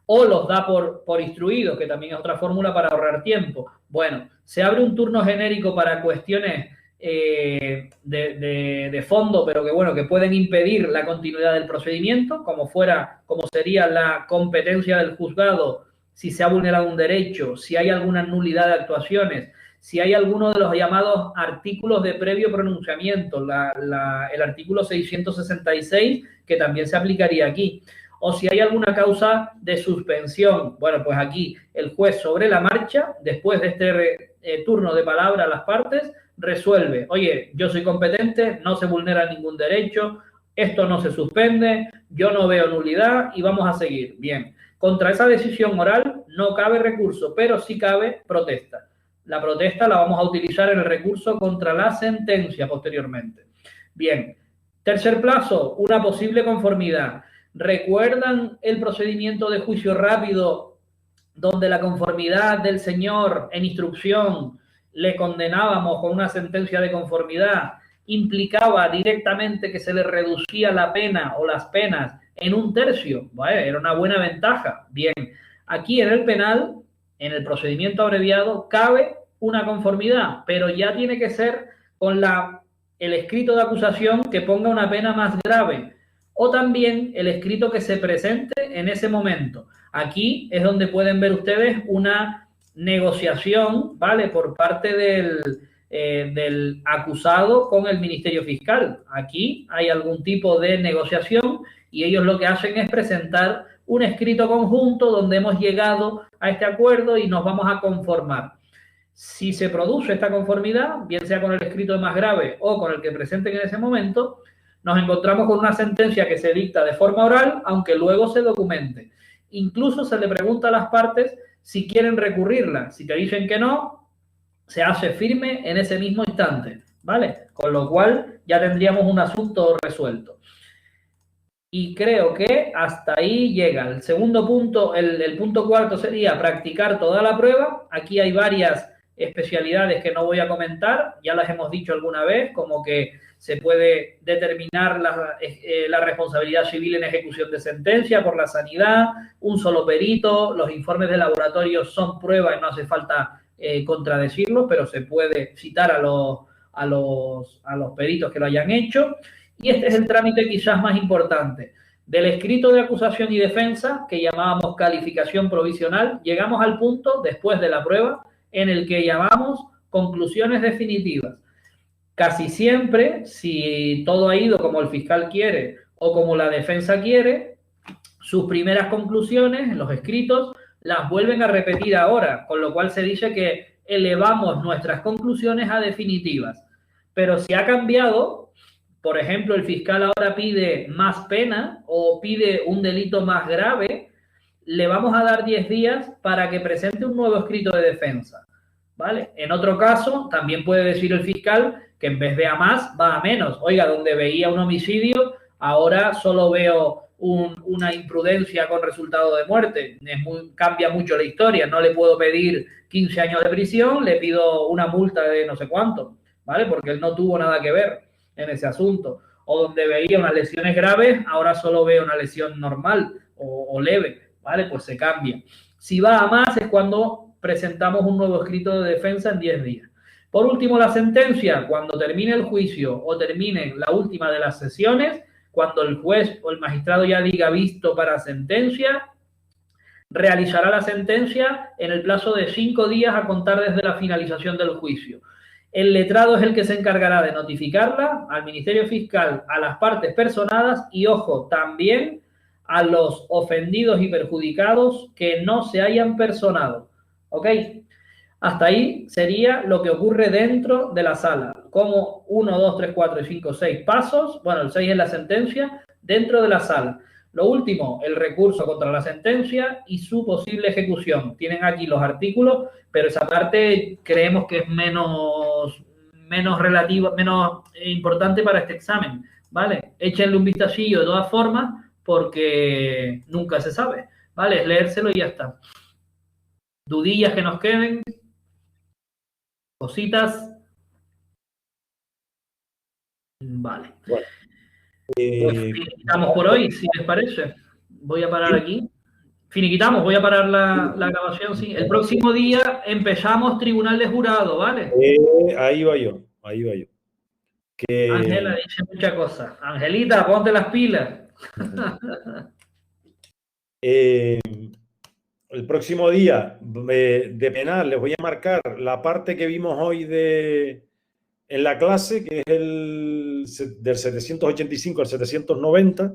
o los da por instruidos, que también es otra fórmula para ahorrar tiempo. Bueno, se abre un turno genérico para cuestiones de fondo, pero que pueden impedir la continuidad del procedimiento, como sería la competencia del juzgado, si se ha vulnerado un derecho, si hay alguna nulidad de actuaciones, si hay alguno de los llamados artículos de previo pronunciamiento, el artículo 666, que también se aplicaría aquí, o si hay alguna causa de suspensión. Bueno, pues aquí el juez sobre la marcha, después de este turno de palabra a las partes, resuelve, oye, yo soy competente, no se vulnera ningún derecho, esto no se suspende, yo no veo nulidad y vamos a seguir. Bien, contra esa decisión oral no cabe recurso, pero sí cabe protesta. La protesta la vamos a utilizar en el recurso contra la sentencia posteriormente. Bien, tercer plazo, una posible conformidad. ¿Recuerdan el procedimiento de juicio rápido donde la conformidad del señor en instrucción le condenábamos con una sentencia de conformidad? Implicaba directamente que se le reducía la pena o las penas en 1/3. ¿Vale? Era una buena ventaja. Bien, aquí en el penal, en el procedimiento abreviado, cabe una conformidad, pero ya tiene que ser con el escrito de acusación que ponga una pena más grave, o también el escrito que se presente en ese momento. Aquí es donde pueden ver ustedes una negociación, ¿vale? Por parte del acusado con el Ministerio Fiscal. Aquí hay algún tipo de negociación y ellos lo que hacen es presentar un escrito conjunto donde hemos llegado a este acuerdo y nos vamos a conformar. Si se produce esta conformidad, bien sea con el escrito más grave o con el que presenten en ese momento, nos encontramos con una sentencia que se dicta de forma oral, aunque luego se documente. Incluso se le pregunta a las partes si quieren recurrirla. Si te dicen que no, se hace firme en ese mismo instante, ¿vale? Con lo cual ya tendríamos un asunto resuelto. Y creo que hasta ahí llega. El segundo punto, el punto cuarto sería practicar toda la prueba. Aquí hay varias especialidades que no voy a comentar, ya las hemos dicho alguna vez, como que se puede determinar la responsabilidad civil en ejecución de sentencia por la sanidad, un solo perito, los informes de laboratorio son pruebas y no hace falta contradecirlos, pero se puede citar a los peritos que lo hayan hecho. Y este es el trámite quizás más importante. Del escrito de acusación y defensa, que llamábamos calificación provisional, llegamos al punto, después de la prueba, en el que llamamos conclusiones definitivas. Casi siempre, si todo ha ido como el fiscal quiere o como la defensa quiere, sus primeras conclusiones, los escritos, las vuelven a repetir ahora, con lo cual se dice que elevamos nuestras conclusiones a definitivas. Pero si ha cambiado, por ejemplo, el fiscal ahora pide más pena o pide un delito más grave, le vamos a dar 10 días para que presente un nuevo escrito de defensa, ¿vale? En otro caso, también puede decir el fiscal que en vez de a más, va a menos. Oiga, donde veía un homicidio, ahora solo veo una imprudencia con resultado de muerte. Cambia mucho la historia. No le puedo pedir 15 años de prisión, le pido una multa de no sé cuánto, ¿vale? Porque él no tuvo nada que ver en ese asunto. O donde veía unas lesiones graves, ahora solo veo una lesión normal o leve, ¿vale? Pues se cambia. Si va a más es cuando presentamos un nuevo escrito de defensa en 10 días. Por último, la sentencia, cuando termine el juicio o termine la última de las sesiones, cuando el juez o el magistrado ya diga visto para sentencia, realizará la sentencia en el plazo de 5 días a contar desde la finalización del juicio. El letrado es el que se encargará de notificarla al Ministerio Fiscal, a las partes personadas y, ojo, también a los ofendidos y perjudicados que no se hayan personado. ¿Ok? Hasta ahí sería lo que ocurre dentro de la sala. Como 1, 2, 3, 4, 5, 6 pasos. Bueno, el 6 es la sentencia dentro de la sala. Lo último, el recurso contra la sentencia y su posible ejecución. Tienen aquí los artículos, pero esa parte creemos que es menos relativa, menos importante para este examen, ¿vale? Échenle un vistacillo de todas formas porque nunca se sabe, ¿vale? Es leérselo y ya está. Dudillas que nos queden, cositas. Vale. Bueno, pues finiquitamos por hoy, si les parece. Voy a parar aquí. Finiquitamos, voy a parar la grabación. Sí. El próximo día empezamos tribunal de jurado, ¿vale? Ahí va yo. Ángela dice muchas cosas. Angelita, ponte las pilas. El próximo día de penal les voy a marcar la parte que vimos hoy en la clase, que es del 785 al 790.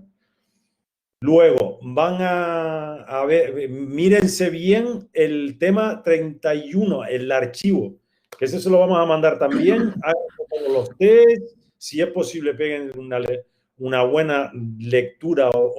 Luego van a ver, mírense bien el tema 31, el archivo, que ese se lo vamos a mandar también. Hagan los test, si es posible peguen una buena lectura o